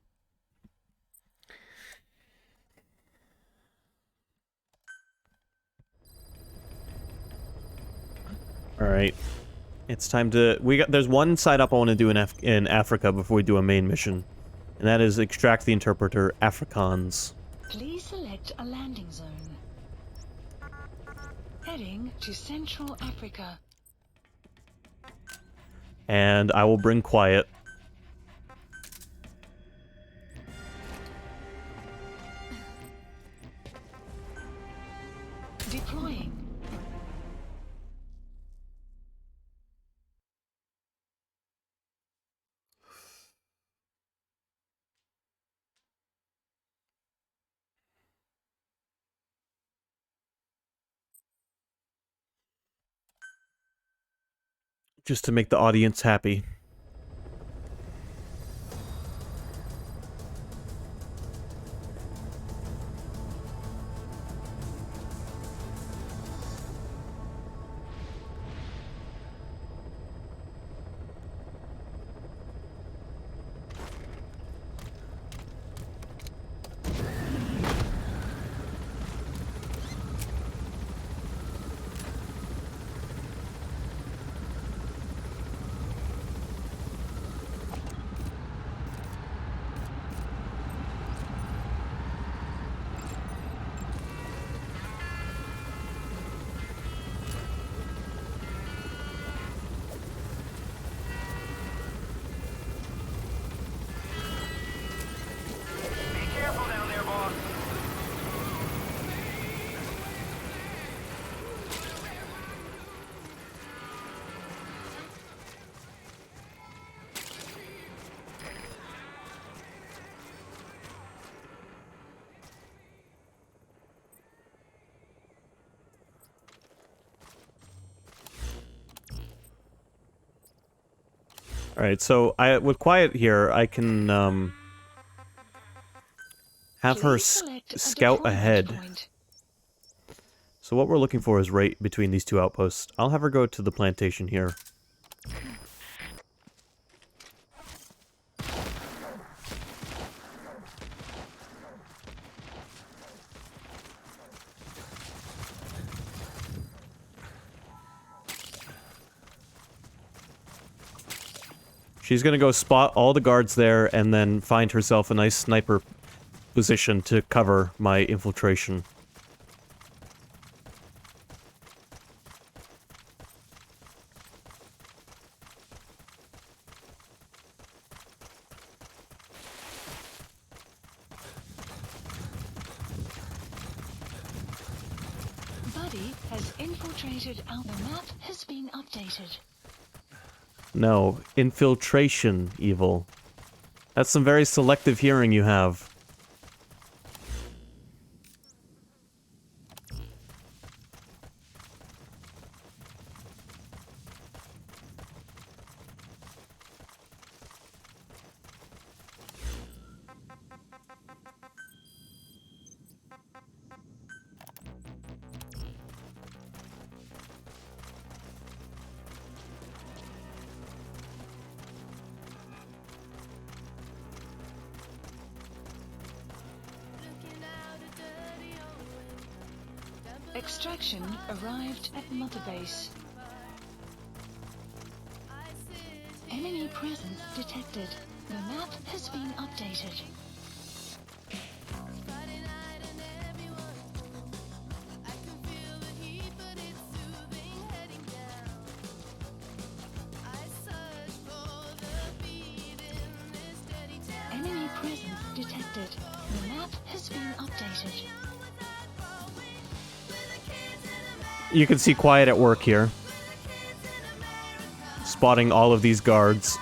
All right. It's time to there's one side up I want to do in Africa before we do a main mission. And that is extract the interpreter Afrikaans. Please select a landing zone. Heading to Central Africa. And I will bring quiet. Deploying. Just to make the audience happy. Be careful down there, boss. Alright, so with Quiet here, I can have her Please select a scout deployment ahead. point. So what we're looking for is right between these two outposts. I'll have her go to the plantation here. She's gonna go spot all the guards there and then find herself a nice sniper position to cover my infiltration. Buddy has infiltrated our map has been updated. No, infiltration, Evil. That's some very selective hearing you have. Extraction arrived at Mother Base. Enemy presence detected. The map has been updated. Enemy presence detected. The map has been updated. You can see Quiet at work here. Spotting all of these guards.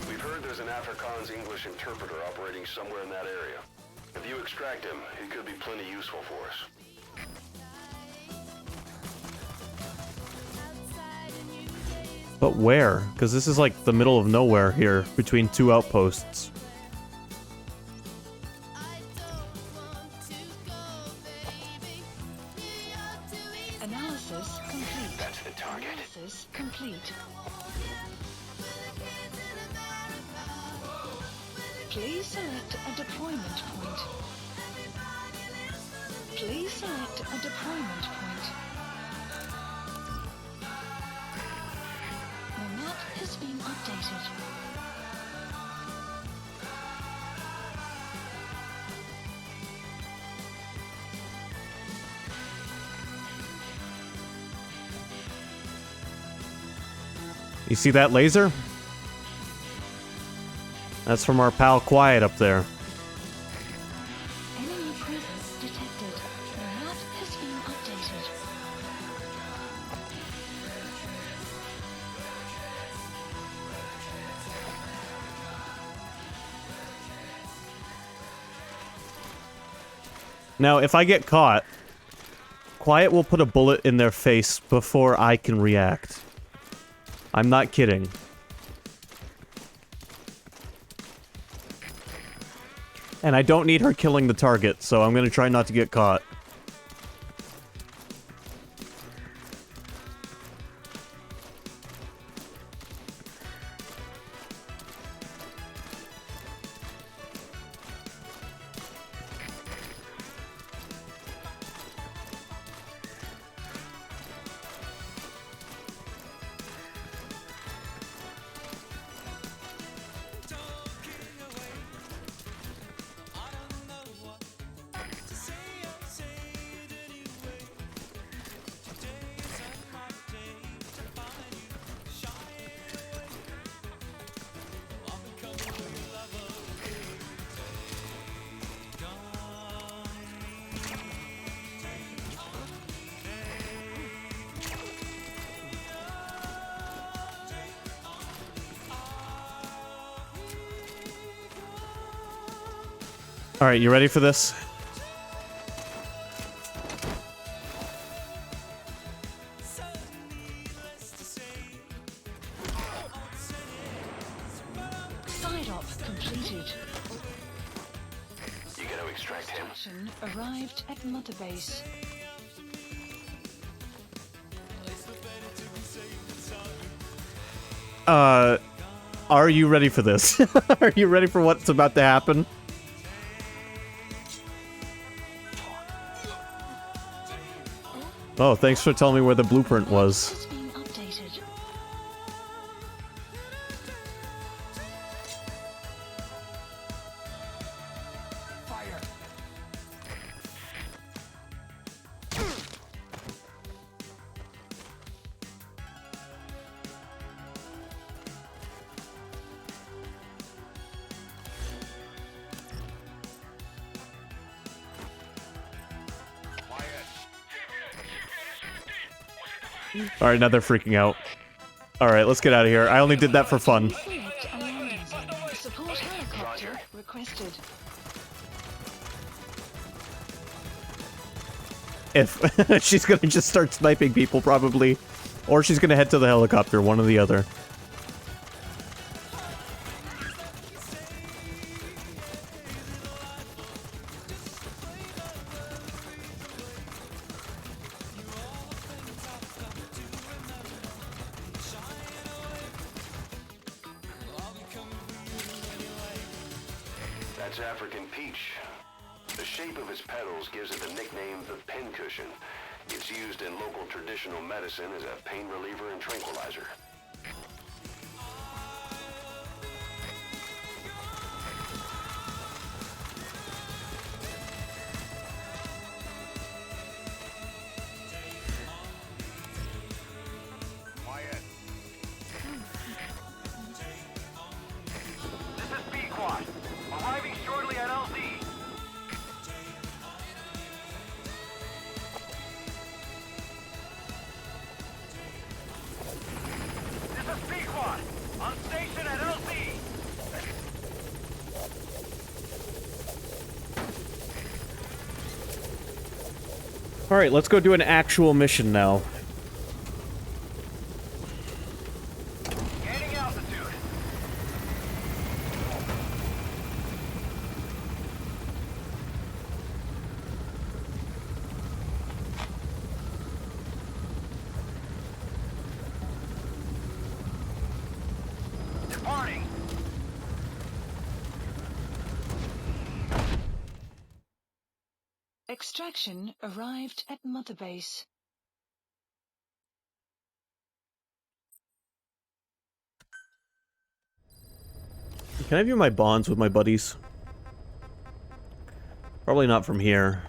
We've heard there's an Afrikaans English interpreter operating somewhere in that area. If you extract him, he could be plenty useful for us. But where? Because this is like the middle of nowhere here, between two outposts. Analysis complete. That's the target. Analysis complete. Please select a deployment point. Please select a deployment point. The map has been updated. You see that laser? That's from our pal Quiet up there. Enemy presence detected. The map has been updated. Now, if I get caught, Quiet will put a bullet in their face before I can react. I'm not kidding. And I don't need her killing the target, so I'm gonna try not to get caught. Alright, you ready for this? Side op completed. You gotta extract him. Extraction arrived at Mother Base. Are you ready for this? Are you ready for what's about to happen? Oh, thanks for telling me where the blueprint was. Has been updated. Alright, now they're freaking out. Alright, let's get out of here. I only did that for fun. Select a landing zone. Support helicopter requested. If she's gonna just start sniping people, probably. Or she's gonna head to the helicopter, one or the other. That's African peach. The shape of its petals gives it the nickname the pincushion. It's used in local traditional medicine as a pain reliever and tranquilizer. This is Pequod. Arriving shortly at LZ. This is Pequod. On station at LZ. Alright, let's go do an actual mission now. Gaining altitude. Departing. Extraction arrived at Mother Base. Can I view my bonds with my buddies? Probably not from here.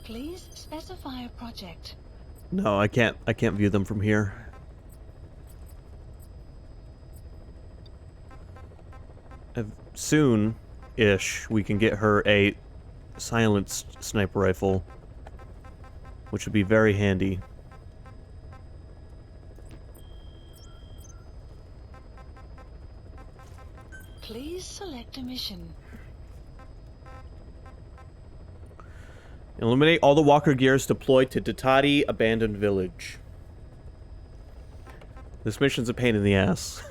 Please specify a project. No, I can't view them from here. Soon-ish, we can get her a silenced sniper rifle, which would be very handy. Please select a mission. Eliminate all the walker gears deployed to Ditati Abandoned Village. This mission's a pain in the ass.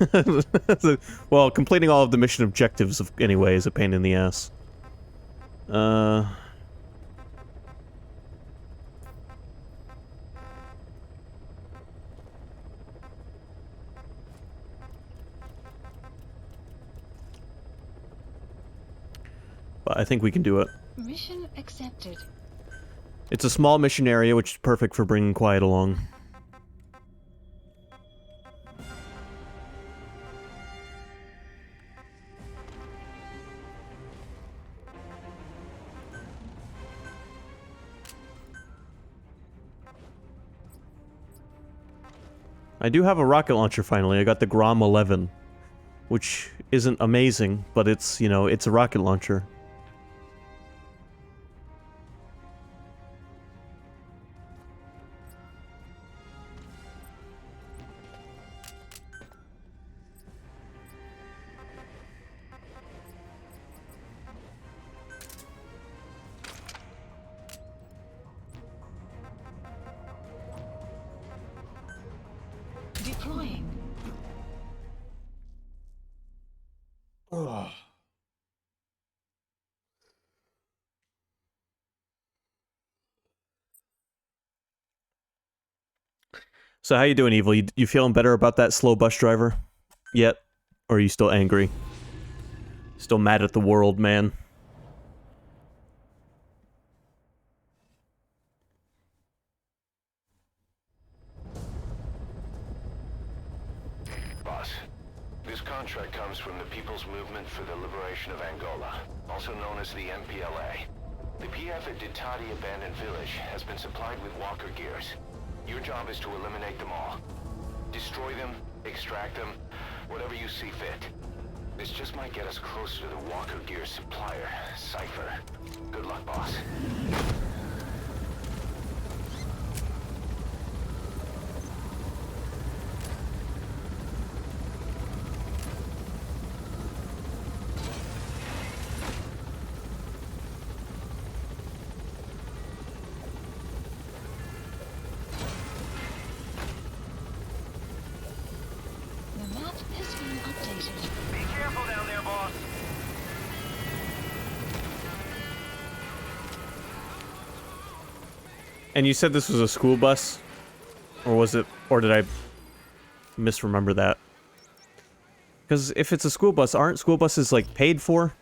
Well, completing all of the mission objectives, anyway, is a pain in the ass. But I think we can do it. Mission accepted. It's a small mission area, which is perfect for bringing Quiet along. I do have a rocket launcher finally. I got the Grom 11, which isn't amazing, but it's, you know, it's a rocket launcher. Deploying. So how you doing, Evil? You feeling better about that slow bus driver yet? Or are you still angry? Still mad at the world, man? Boss, this contract comes from the People's Movement for the Liberation of Angola, also known as the MPLA. The PF at Ditati Abandoned Village has been supplied with walker gears. Your job is to eliminate them all. Destroy them, extract them, whatever you see fit. This just might get us closer to the Walker Gear supplier, Cypher. Good luck, boss. The map has been updated. Be careful down there, boss. And you said this was a school bus? Or was it... Or did I misremember that? Because if it's a school bus, aren't school buses, like, paid for?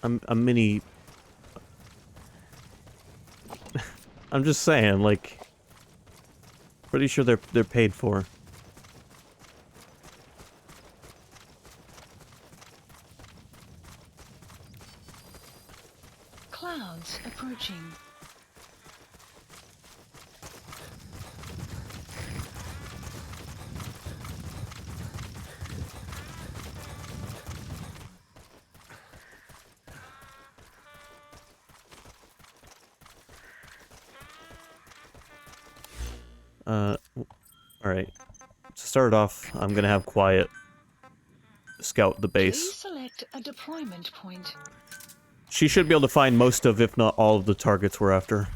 A mini... I'm just saying, like... Pretty sure they're paid for. Clouds approaching. Alright. To start off, I'm gonna have Quiet scout the Please base. select a deployment point. She should be able to find most of, if not all of the targets we're after.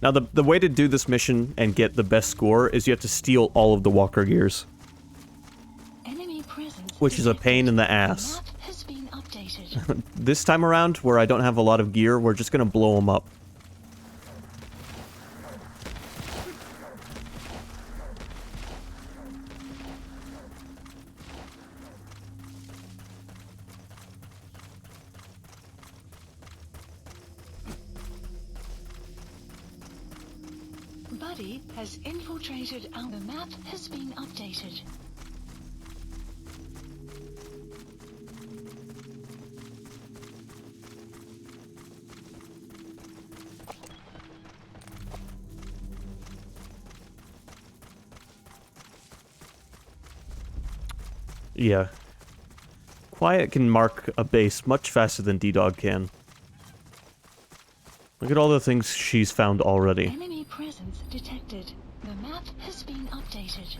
Now, the way to do this mission and get the best score is you have to steal all of the Walker Gears. Enemy presence Which is a pain in the ass. map has been updated. This time around, where I don't have a lot of gear, we're just gonna blow them up. Buddy has infiltrated our... The map has been updated. Yeah. Quiet can mark a base much faster than D-Dog can. Look at all the things she's found already. Enemy presence detected. The map has been updated.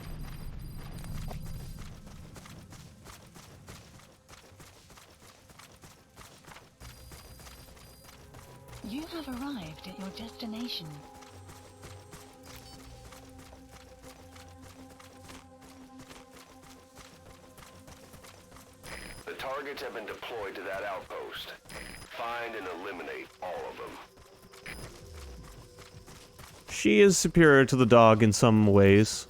You have arrived at your destination. The targets have been deployed to that outpost. Find and eliminate all of them. She is superior to the dog in some ways.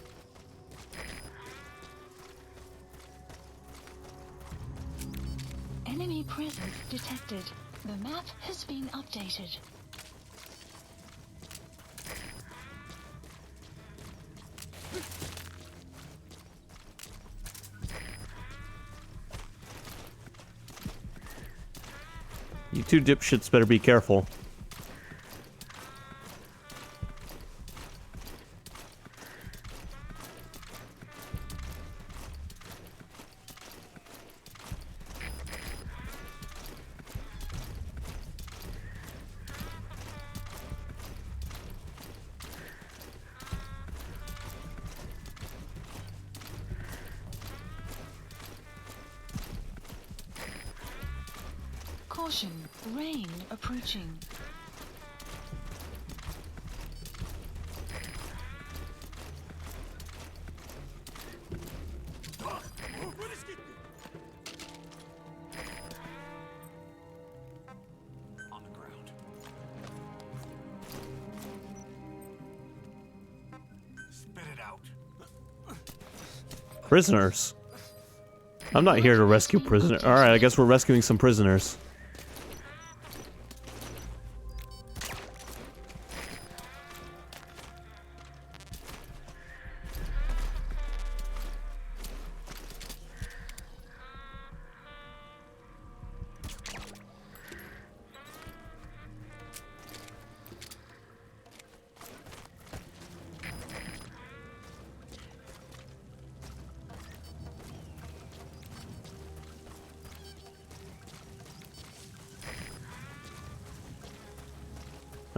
Enemy presence detected. The map has been updated. You two dipshits better be careful. Caution, rain approaching. On the ground. Spit it out. Prisoners. I'm not here to rescue prisoners. Alright, I guess we're rescuing some prisoners.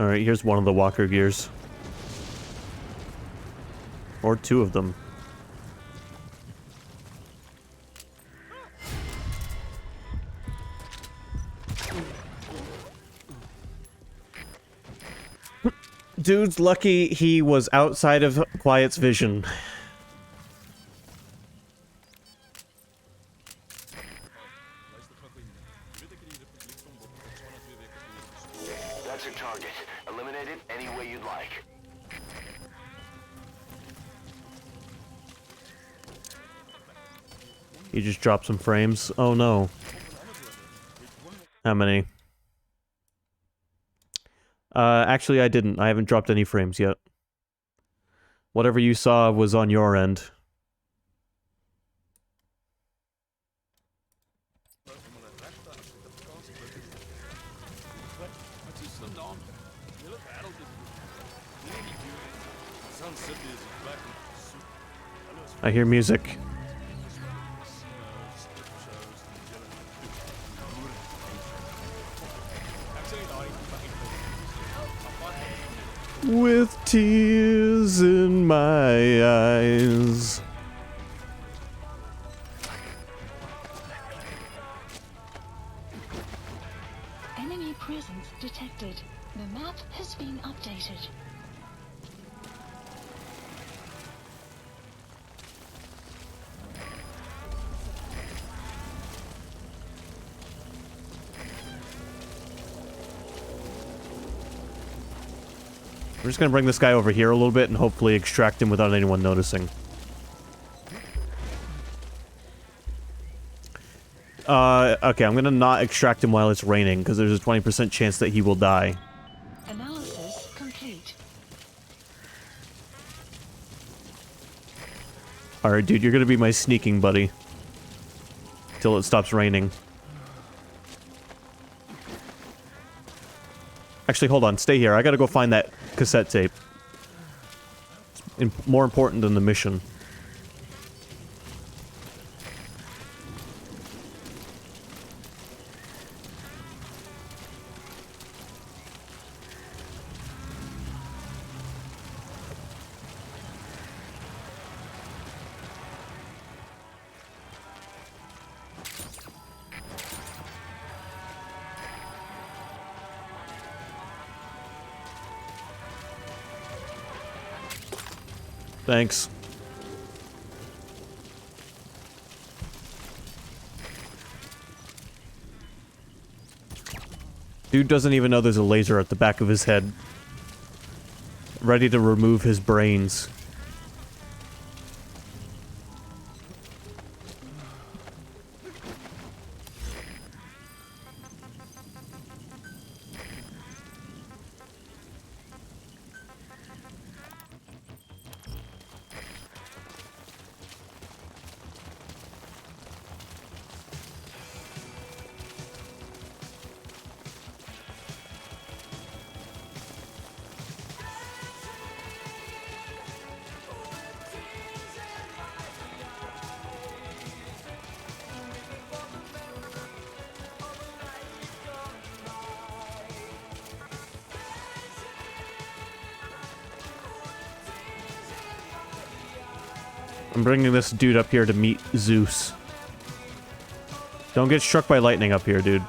Alright, here's one of the walker gears. Or two of them. Dude's lucky he was outside of Quiet's vision. That's your target. Eliminate it any way you'd like. He just dropped some frames. Oh no. How many? Actually I didn't. I haven't dropped any frames yet. Whatever you saw was on your end. I hear music. With tears in my eyes. Enemy presence detected. The map has been updated. We're just gonna bring this guy over here a little bit and hopefully extract him without anyone noticing. Okay, I'm gonna not extract him while it's raining, because there's a 20% chance that he will die. Analysis complete. Alright, dude, you're gonna be my sneaking buddy. Till it stops raining. Actually, hold on, stay here. I gotta go find that cassette tape. It's more important than the mission. Thanks. Dude doesn't even know there's a laser at the back of his head. Ready to remove his brains. I'm bringing this dude up here to meet Zeus. Don't get struck by lightning up here, dude.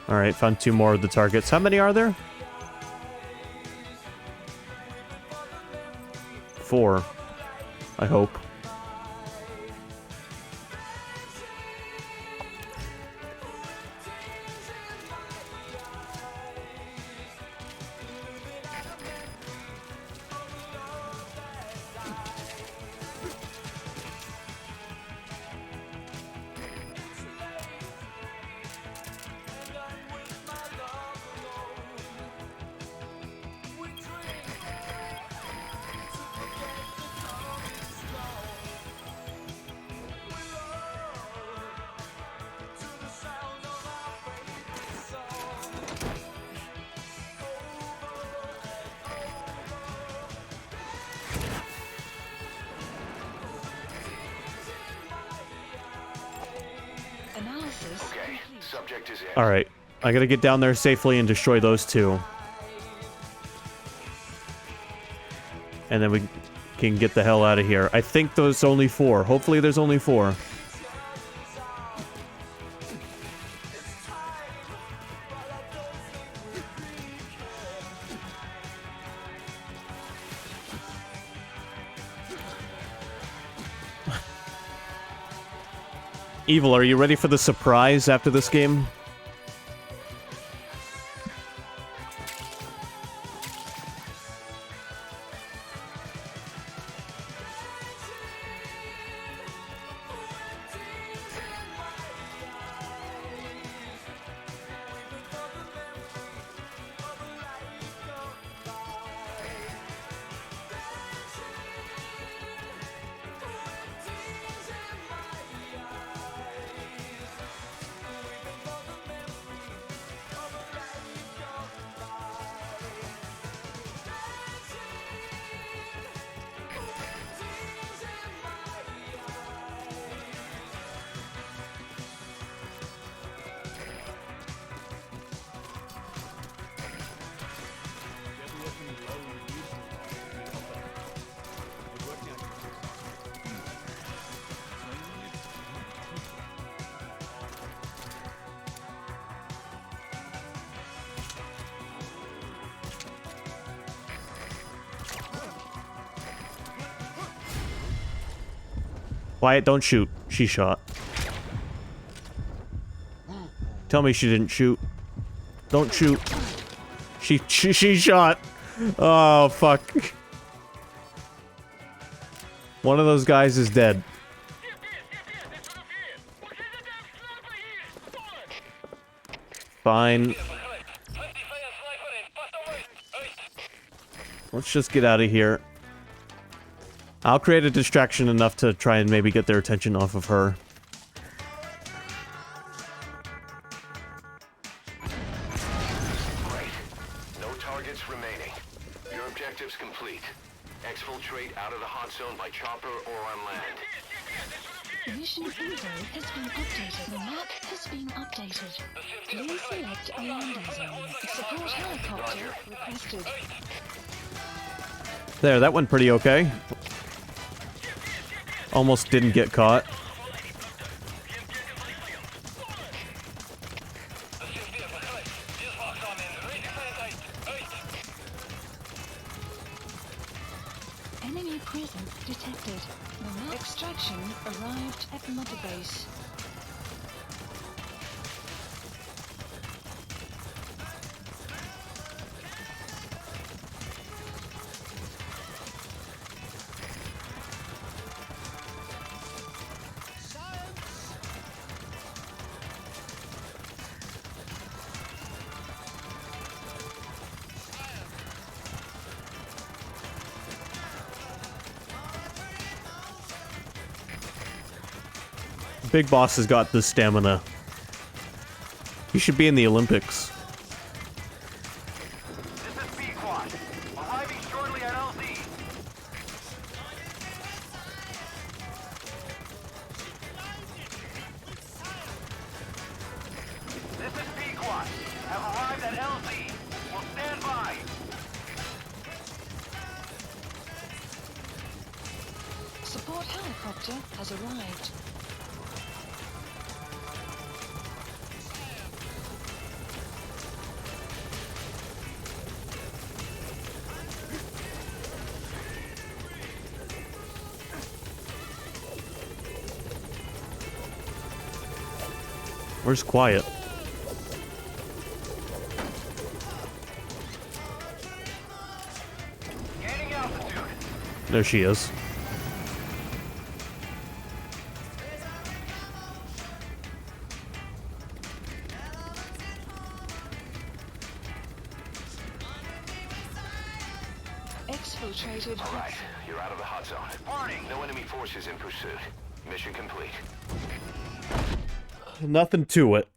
Alright, found two more of the targets. How many are there? 4. I hope. Analysis Okay, complete. subject is in. Alright. I gotta get down there safely and destroy those two. And then we can get the hell out of here. I think there's only 4. Hopefully there's only 4. Evil, are you ready for the surprise after this game? Quiet, don't shoot. She shot. Tell me she didn't shoot. Don't shoot. She shot. Oh, fuck. One of those guys is dead. Fine. Let's just get out of here. I'll create a distraction enough to try and maybe get their attention off of her. Great. No targets remaining. Your objective's complete. Exfiltrate out of the hot zone by chopper or on land. Mission info has been updated. The map has been updated. Please select a landing zone. Support helicopter requested. There, that went pretty okay. Almost didn't get caught. Enemy presence detected. The map extraction arrived at Mother Base. Big Boss has got the stamina. He should be in the Olympics. This is Pequod. Arriving shortly at LZ. This is Pequod. Have arrived at LZ. Will stand by. Support helicopter has arrived. Where's Quiet? Gaining altitude. There she is. Exfiltrated. All right, you're out of the hot zone. Warning. No enemy forces in pursuit. Mission complete. Nothing to it.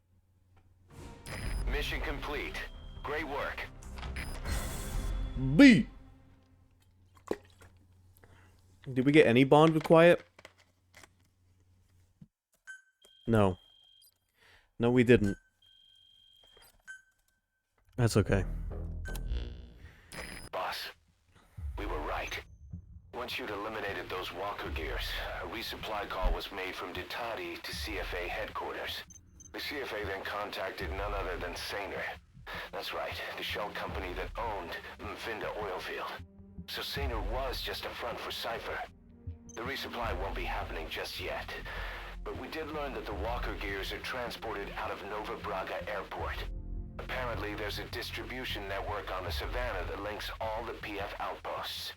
Mission complete. Great work. B. Did we get any bond with Quiet? No. No, we didn't. That's okay. Boss, we were right. Once you'd eliminated those walker gears, a resupply call was made from Ditati to CFA headquarters. The CFA then contacted none other than Saner. That's right, the shell company that owned Mfinda Oilfield. So Saner was just a front for Cypher. The resupply won't be happening just yet. But we did learn that the walker gears are transported out of Nova Braga Airport. Apparently, there's a distribution network on the Savannah that links all the PF outposts.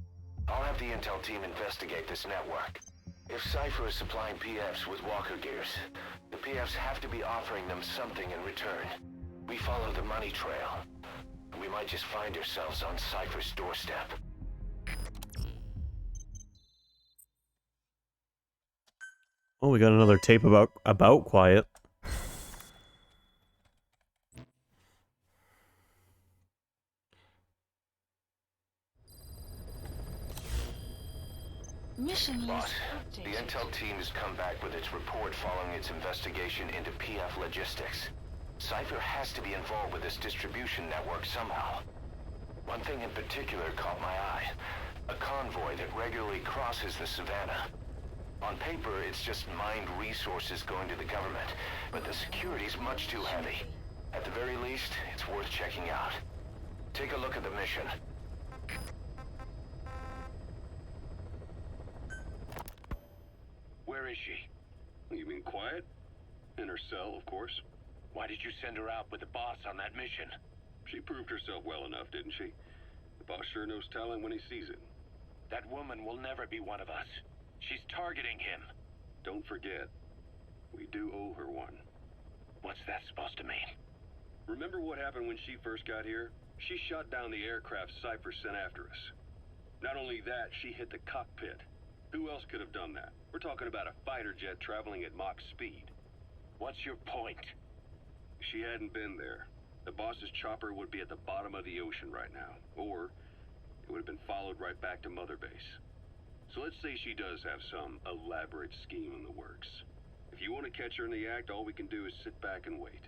I'll have the intel team investigate this network. If Cypher is supplying PFs with walker gears, the PFs have to be offering them something in return. We follow the money trail. We might just find ourselves on Cypher's doorstep. Oh, we got another tape about Quiet. Mission Boss, list the updated. intel team has come back with its report following its investigation into PF logistics. Cypher has to be involved with this distribution network somehow. One thing in particular caught my eye. A convoy that regularly crosses the Savannah. On paper, it's just mined resources going to the government, but the security's much too heavy. At the very least, it's worth checking out. Take a look at the mission. Where is she? You mean Quiet? In her cell, of course. Why did you send her out with the boss on that mission? She proved herself well enough, didn't she? The boss sure knows talent when he sees it. That woman will never be one of us. She's targeting him. Don't forget, we do owe her one. What's that supposed to mean? Remember what happened when she first got here? She shot down the aircraft Cypher sent after us. Not only that, she hit the cockpit. Who else could have done that? We're talking about a fighter jet traveling at Mach speed. What's your point? If she hadn't been there, the boss's chopper would be at the bottom of the ocean right now. Or it would have been followed right back to Mother Base. So let's say she does have some elaborate scheme in the works. If you want to catch her in the act, all we can do is sit back and wait.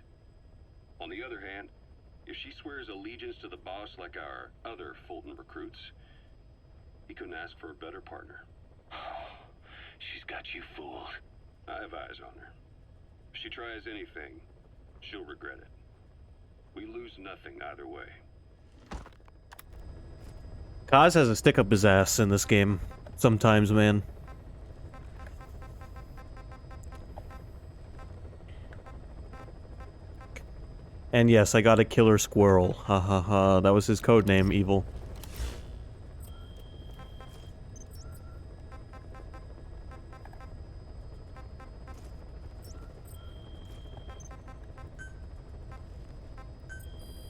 On the other hand, if she swears allegiance to the boss like our other Fulton recruits, he couldn't ask for a better partner. She's got you fooled. I have eyes on her. If she tries anything, she'll regret it. We lose nothing either way. Kaz has a stick up his ass in this game. Sometimes, man. And yes, I got a killer squirrel. Ha ha ha. That was his code name, Evil.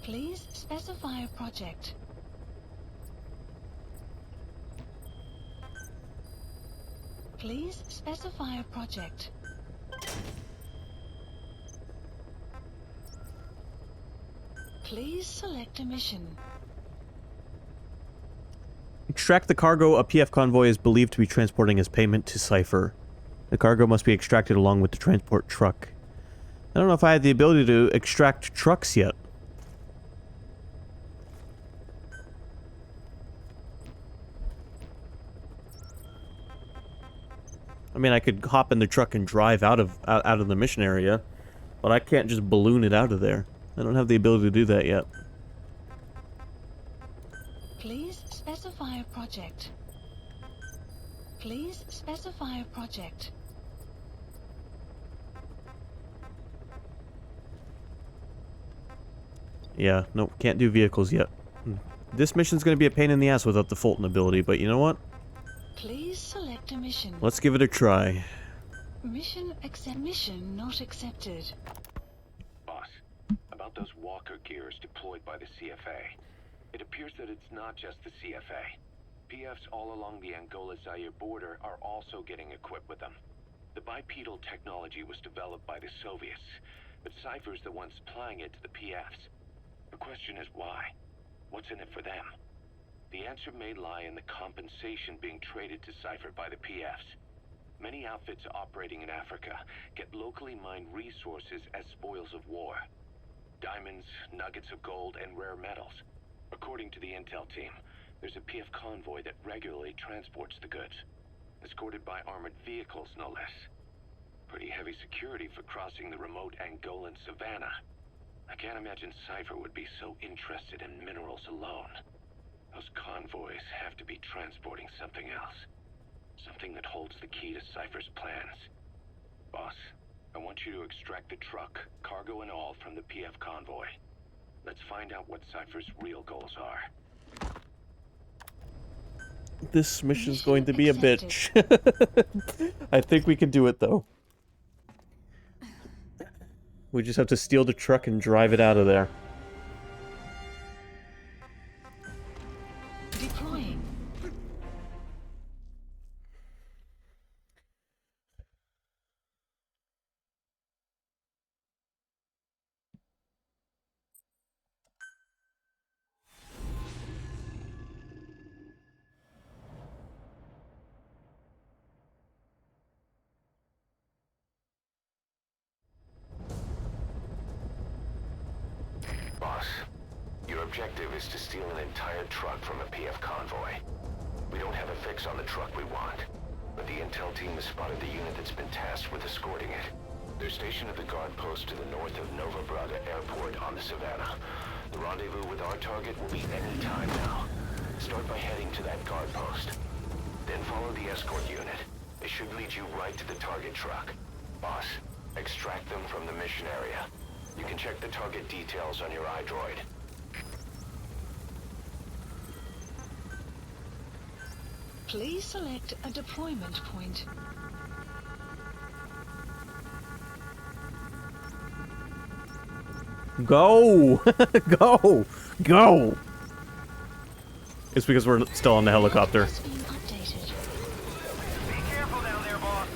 Please specify a project. Please specify a project. Please select a mission. Extract the cargo a PF convoy is believed to be transporting as payment to Cypher. The cargo must be extracted along with the transport truck. I don't know if I had the ability to extract trucks yet. I mean, I could hop in the truck and drive out of the mission area, but I can't just balloon it out of there. I don't have the ability to do that yet. Please specify a project. Please specify a project. Yeah, nope, can't do vehicles yet. This mission's gonna be a pain in the ass without the Fulton ability, but you know what? Please select a mission. Let's give it a try. Mission not accepted. Boss, about those walker gears deployed by the CFA. It appears that it's not just the CFA. PFs all along the Angola-Zaire border are also getting equipped with them. The bipedal technology was developed by the Soviets, but Cypher's the one supplying it to the PFs. The question is why? What's in it for them? The answer may lie in the compensation being traded to Cypher by the PFs. Many outfits operating in Africa get locally mined resources as spoils of war. Diamonds, nuggets of gold, and rare metals. According to the intel team, there's a PF convoy that regularly transports the goods, escorted by armored vehicles, no less. Pretty heavy security for crossing the remote Angolan savannah. I can't imagine Cypher would be so interested in minerals alone. Those convoys have to be transporting something else. Something that holds the key to Cypher's plans. Boss, I want you to extract the truck, cargo and all, from the PF convoy. Let's find out what Cypher's real goals are. This mission's going to be a bitch. I think we can do it, though. We just have to steal the truck and drive it out of there. Deploying. Boss, your objective is to steal an entire truck from a PF convoy. We don't have a fix on the truck we want, but the intel team has spotted the unit that's been tasked with escorting it. They're stationed at the guard post to the north of Nova Braga Airport on the Savannah. The rendezvous with our target will be any time now. Start by heading to that guard post. Then follow the escort unit. It should lead you right to the target truck. Boss, extract them from the mission area. You can check the target details on your iDroid. Please select a deployment point. Go! Go! Go! It's because we're still on the helicopter. Has been updated. Be careful down there, boss.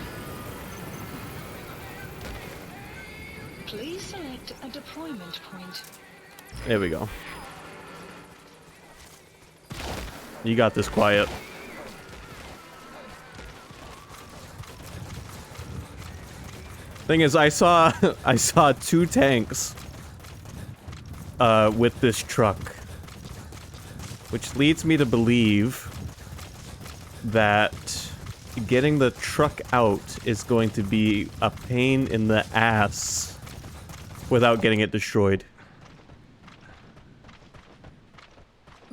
Please select a deployment point. There we go. You got this, Quiet. Thing is, I saw two tanks with this truck, which leads me to believe that getting the truck out is going to be a pain in the ass without getting it destroyed.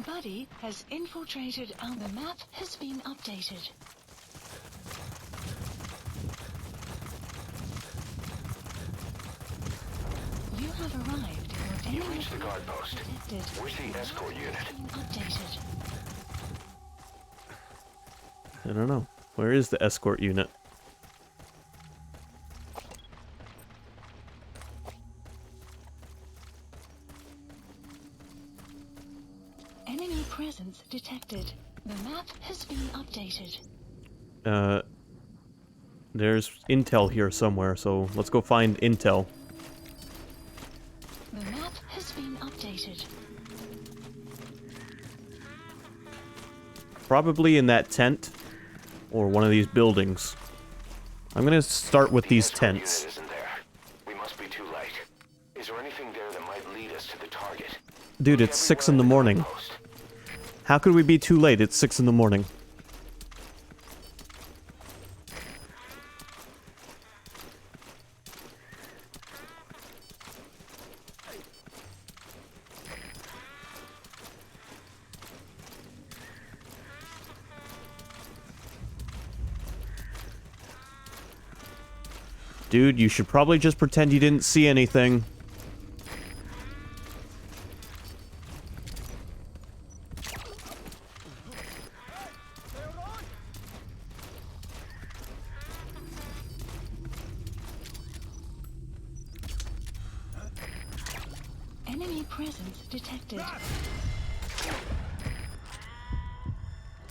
Buddy has infiltrated and the map has been updated. You have arrived at your You reached the guard post. detected. Where's the escort unit? Updated. I don't know. Where is the escort unit? Enemy presence detected. The map has been updated. There's intel here somewhere, so let's go find intel. The map has been updated. Probably in that tent or one of these buildings. I'm gonna start with these escort tents. unit isn't there. We must be too late. Is there anything there that might lead us to the target? Dude, Look it's 6 in the everywhere morning. at the guard post. How could we be too late? It's 6 in the morning. Dude, you should probably just pretend you didn't see anything. Enemy presence detected.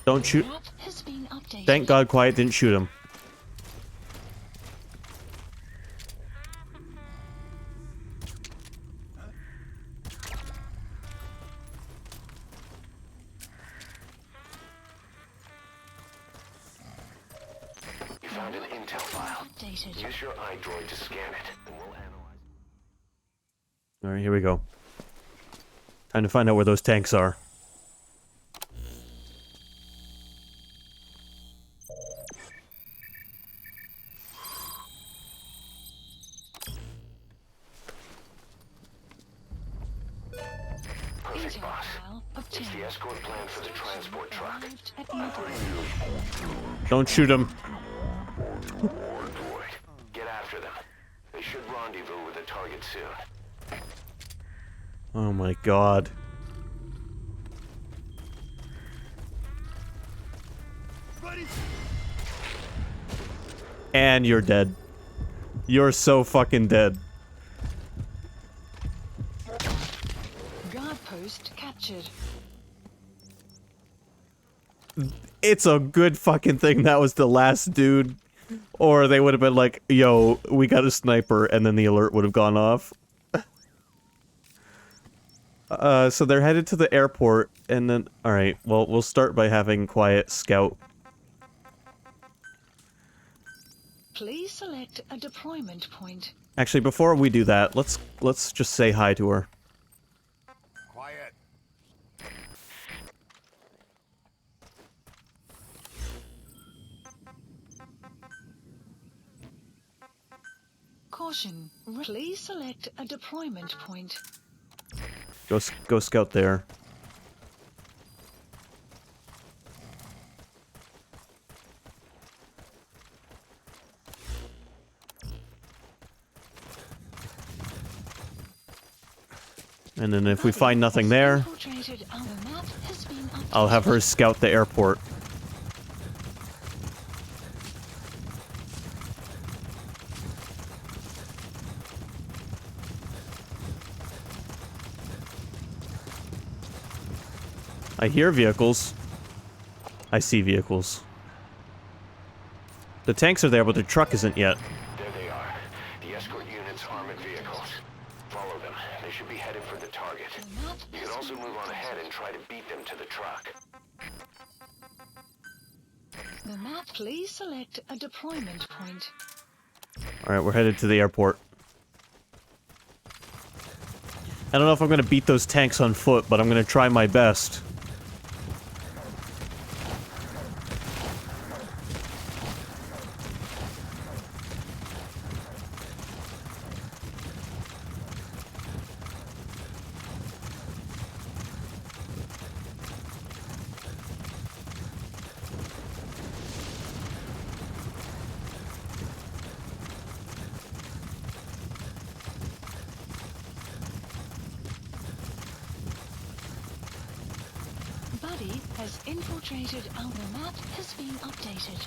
Don't shoot. Map has been updated. Thank God Quiet didn't shoot him. You found an intel file. Updated. Use your iDroid to scan it, and we'll analyze. Alright, here we go. Time to find out where those tanks are. Perfect, Intel boss. file It's obtained. the escort plan for the transport truck. Arrived at Motherwell. Don't shoot him. Droid, get after them. They should rendezvous with the target soon. Oh my god. And you're dead. You're so fucking dead. Guard post captured. It's a good fucking thing that was the last dude. Or they would have been like, yo, we got a sniper, and then the alert would have gone off. So they're headed to the airport, and then... Alright, well, we'll start by having Quiet scout. Please select a deployment point. Actually, before we do that, let's just say hi to her. Quiet. Caution. Please select a deployment point. Go scout there. And then if we find nothing there, Infiltrated our map has been updated. I'll have her scout the airport. I hear vehicles. I see vehicles. The tanks are there, but the truck isn't yet. There they are. The escort unit's armored vehicles. Follow them. They should be headed for the target. The map You has can also been move on ahead updated. and try to beat them to the truck. The map. Please select a deployment point. Alright, we're headed to the airport. I don't know if I'm gonna beat those tanks on foot, but I'm gonna try my best. Buddy has infiltrated our map has been updated.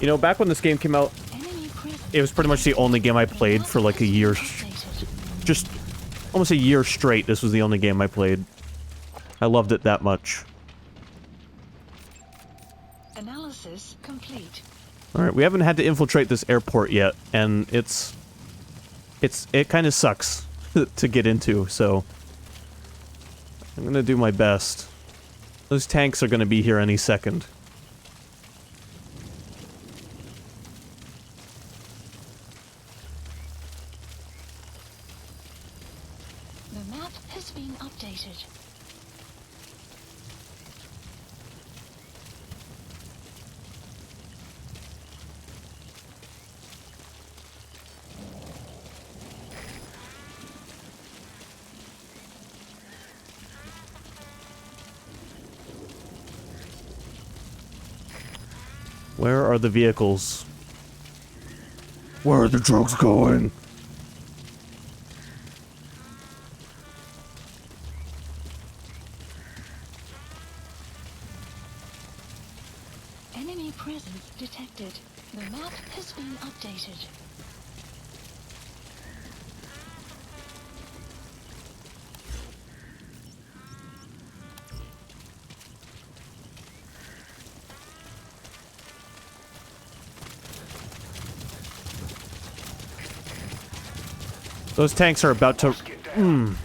You know, back when this game came out, Enemy presence. it was pretty much the only game I played for like a year. Just almost a year straight, this was the only game I played. I loved it that much. Analysis complete. Alright, we haven't had to infiltrate this airport yet, and it kind of sucks to get into, so I'm gonna do my best. Those tanks are gonna be here any second. The map has been updated. Where are the vehicles? Where are the trucks going? Enemy presence detected. The map has been updated. Those tanks are about to... Get down.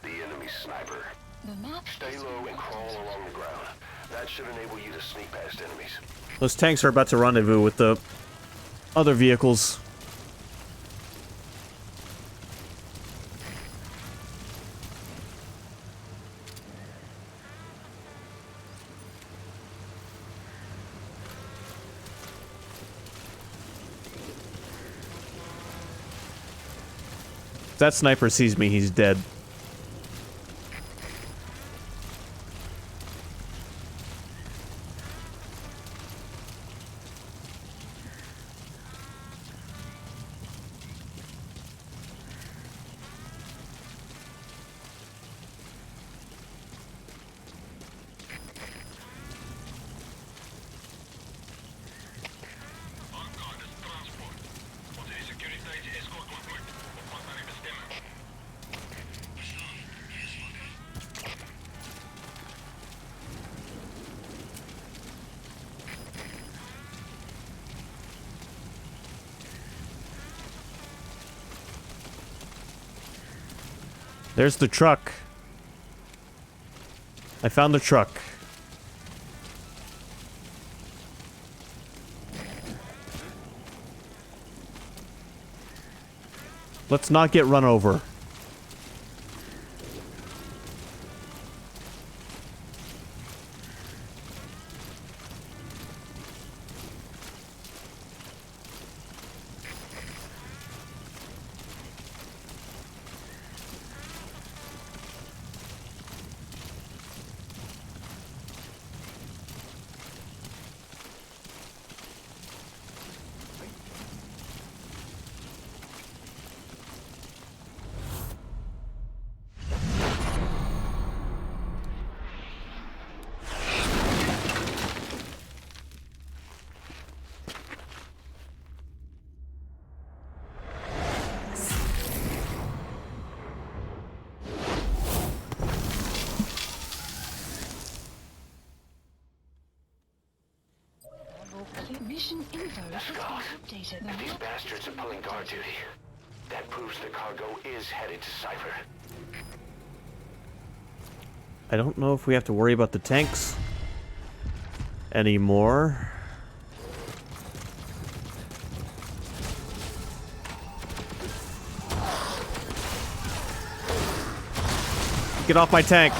The enemy sniper. The map Stay has low been and crawl updated. along the ground. That should enable you to sneak past enemies. Those tanks are about to rendezvous with the other vehicles. If that sniper sees me, he's dead. There's the truck. I found the truck. Let's not get run over. Mission info has been updated. The If these map bastards are pulling guard duty, that proves the cargo is headed to Cypher. I don't know if we have to worry about the tanks anymore. Get off my tank.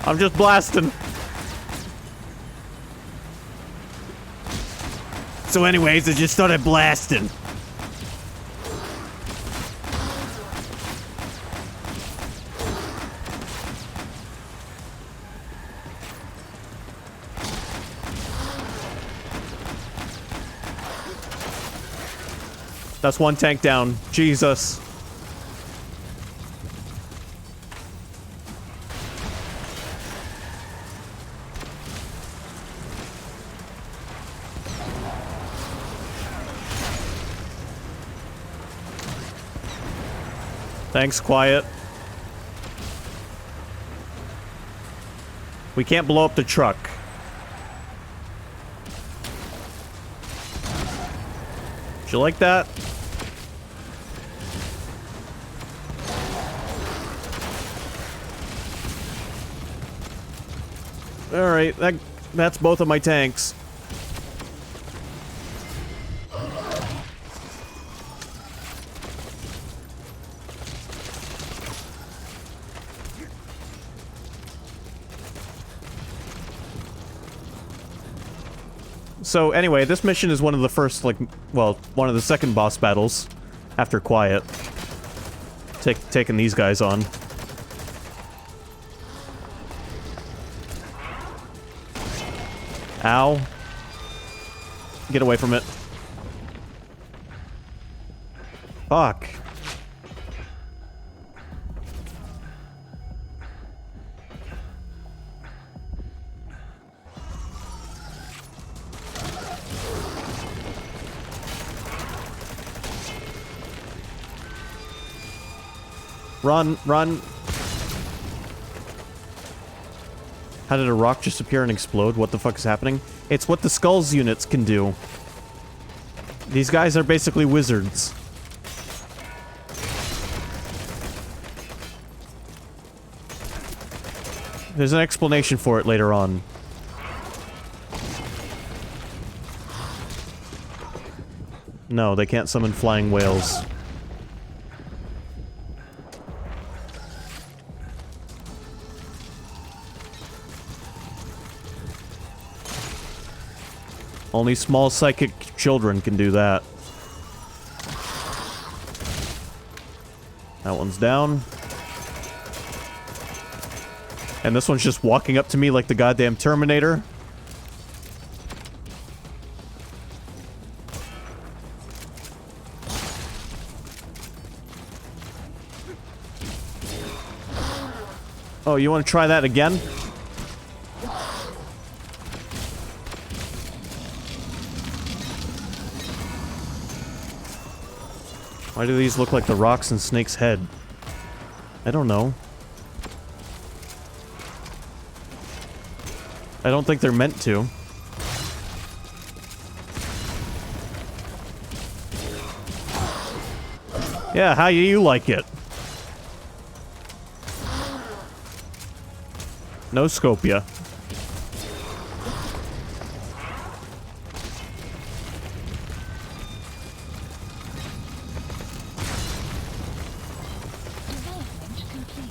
I'm just blasting. So anyways, I just started blasting. That's one tank down. Jesus. Thanks, Quiet. We can't blow up the truck. Did you like that? Alright, that's both of my tanks. So anyway, this mission is one of the first, like, well, one of the second boss battles after Quiet. Taking these guys on. Ow. Get away from it. Fuck. Run, run. How did a rock just appear and explode? What the fuck is happening? It's what the Skulls units can do. These guys are basically wizards. There's an explanation for it later on. No, they can't summon flying whales. Only small psychic children can do that. That one's down. And this one's just walking up to me like the goddamn Terminator. Oh, you want to try that again? Why do these look like the rocks in Snake's head? I don't know. I don't think they're meant to. Yeah, how you like it? No Scopia. Development complete.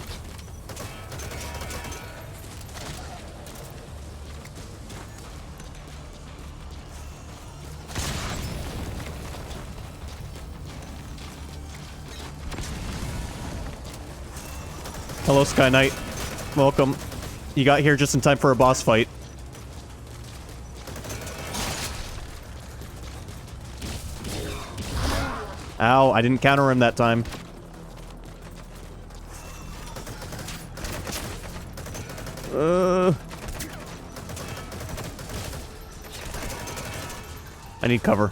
Hello, Sky Knight. Welcome. You got here just in time for a boss fight. Ow, I didn't counter him that time. I need cover.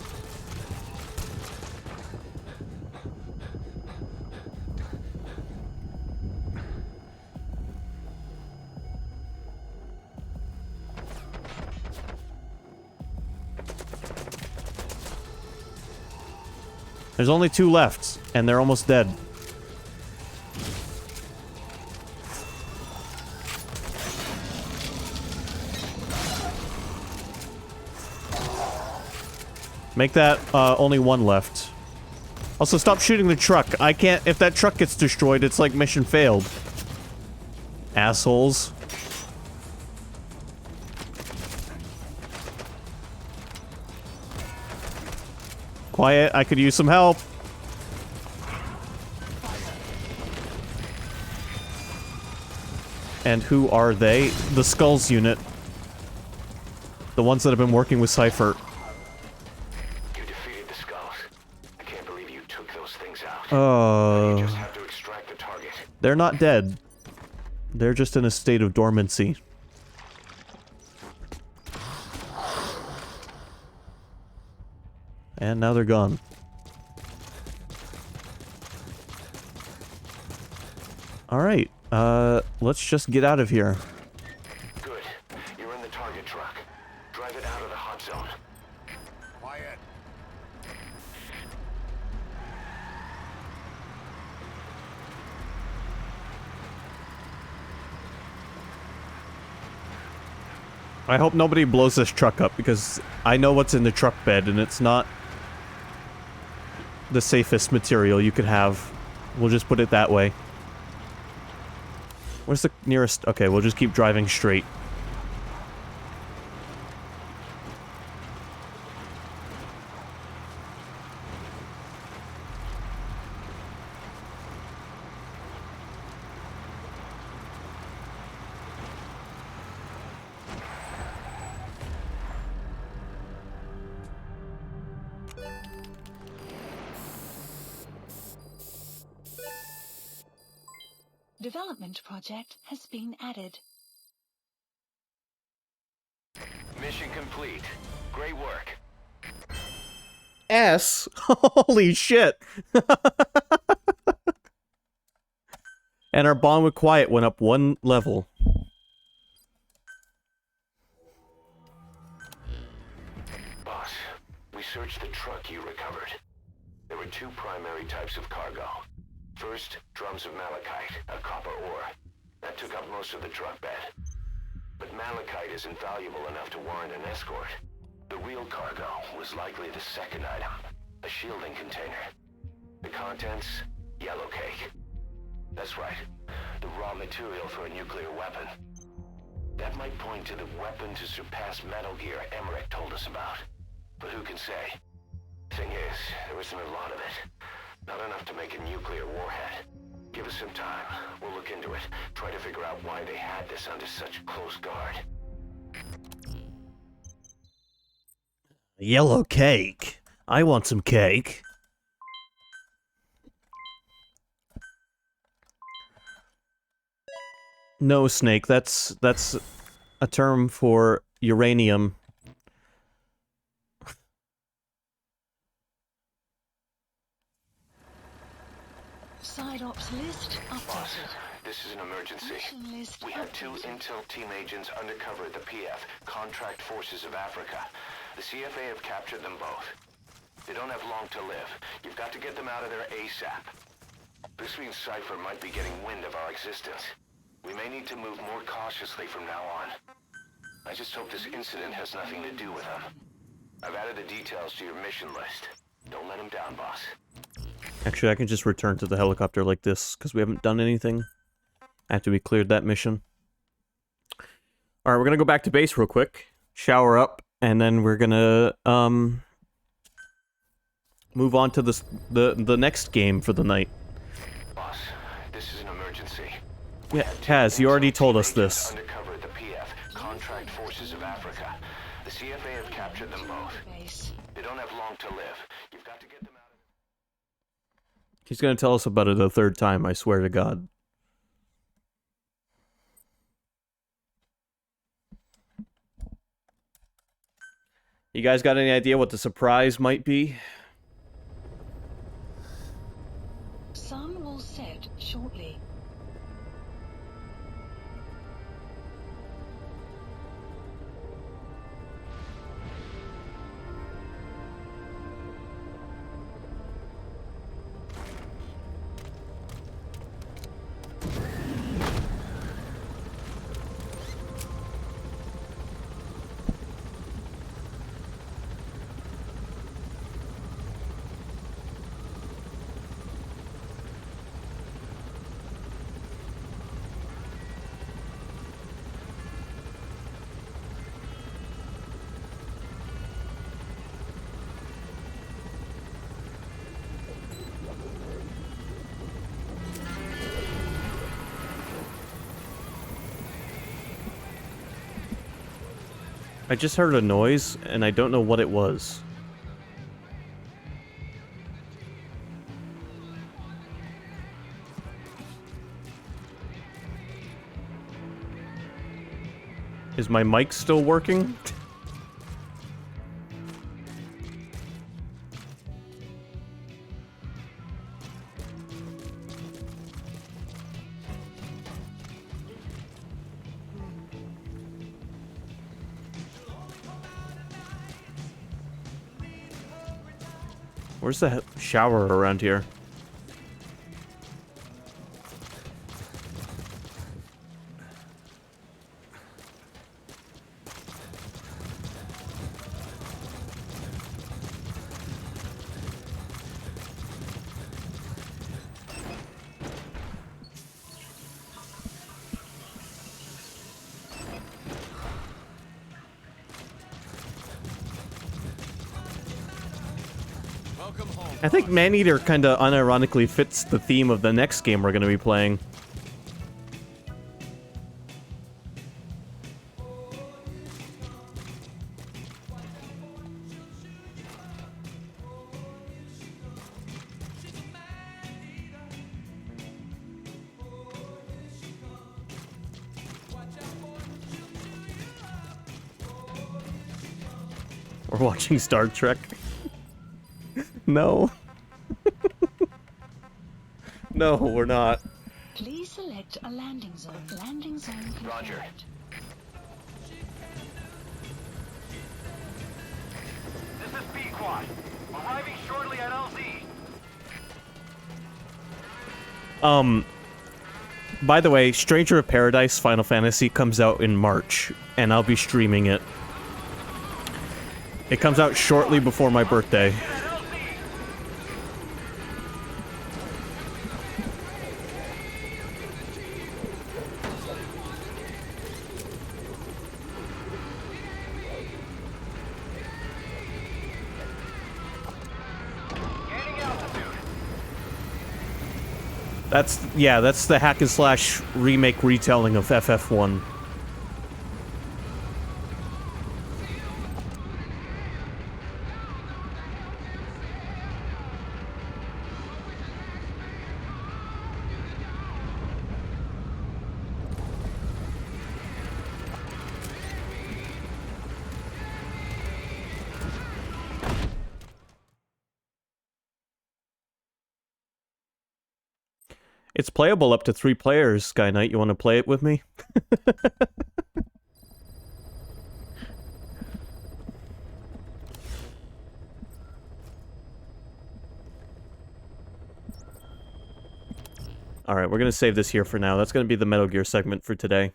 There's only 2 left, and they're almost dead. Make that, only 1 left. Also, stop shooting the truck. I can't— if that truck gets destroyed, it's like mission failed. Assholes. Quiet, I could use some help. And who are they? The Skulls unit. The ones that have been working with Cypher. You defeated the Skulls. I can't believe you took those things out. You just have to extract the target. They're not dead. They're just in a state of dormancy. And now they're gone. Alright, let's just get out of here. Good. You're in the target truck. Drive it out of the hot zone. Quiet. I hope nobody blows this truck up, because I know what's in the truck bed, and it's not the safest material you could have. We'll just put it that way. Where's the nearest— okay, we'll just keep driving straight. Development project has been added. Mission complete. Great work. S? Holy shit! And our bond with Quiet went up 1 level. Boss, we searched the truck you recovered. There were 2 primary types of cargo. First, drums of malachite, a copper ore. That took up most of the truck bed. But malachite isn't valuable enough to warrant an escort. The real cargo was likely the second item, a shielding container. The contents, yellow cake. That's right, the raw material for a nuclear weapon. That might point to the weapon to surpass Metal Gear Emmerich told us about. But who can say? Thing is, there isn't a lot of it. Not enough to make a nuclear warhead. Give us some time. We'll look into it. Try to figure out why they had this under such close guard. Yellow cake. I want some cake. No, Snake, that's a term for uranium. Side ops list updated. This is an emergency. Mission list We had 2 updated. intel team agents undercover at the PF, Contract Forces of Africa. The CFA have captured them both. They don't have long to live. You've got to get them out of there ASAP. This means Cypher might be getting wind of our existence. We may need to move more cautiously from now on. I just hope this incident has nothing to do with them. I've added the details to your mission list. Don't let them down, boss. Actually, I can just return to the helicopter like this, because we haven't done anything after we cleared that mission. Alright, we're gonna go back to base real quick, shower up, and then we're gonna, move on to the next game for the night. Boss, this is an emergency. Yeah, Kaz, you already told us this. Undercover at the PF, Contract Forces of Africa. The CFA have captured them both. Base. They don't have long to live. You've got to get them out of He's gonna tell us about it a 3rd time, I swear to God. You guys got any idea what the surprise might be? Sun will set shortly. I just heard a noise, and I don't know what it was. Is my mic still working? Where's the shower around here? Welcome home. I think Maneater kinda unironically fits the theme of the next game we're gonna be playing. We're watching Star Trek. No. No, we're not. Please Select a landing zone. Landing zone confirmed. Roger. This is Pequod. Arriving shortly at LZ. By the way, Stranger of Paradise Final Fantasy comes out in March, and I'll be streaming it. It comes out shortly before my birthday. Gaining altitude. That's the hack and slash remake retelling of FF1. It's playable up to 3 players, Sky Knight. You want to play it with me? Alright, we're going to save this here for now. That's going to be the Metal Gear segment for today.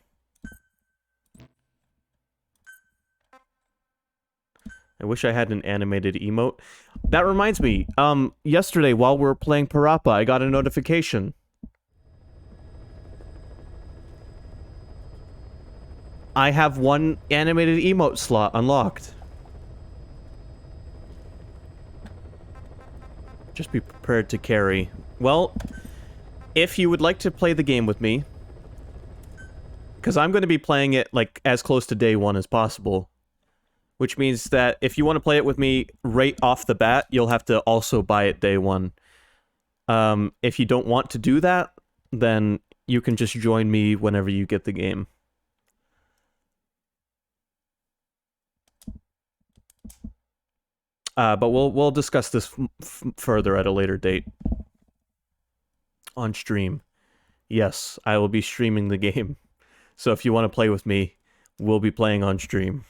I wish I had an animated emote. That reminds me, yesterday while we were playing Parappa, I got a notification. I have 1 animated emote slot unlocked. Just be prepared to carry. Well, if you would like to play the game with me, because I'm going to be playing it like as close to day 1 as possible, which means that if you want to play it with me right off the bat, you'll have to also buy it day 1. If you don't want to do that, then you can just join me whenever you get the game. But we'll discuss this further at a later date. On stream. Yes, I will be streaming the game. So if you want to play with me, we'll be playing on stream.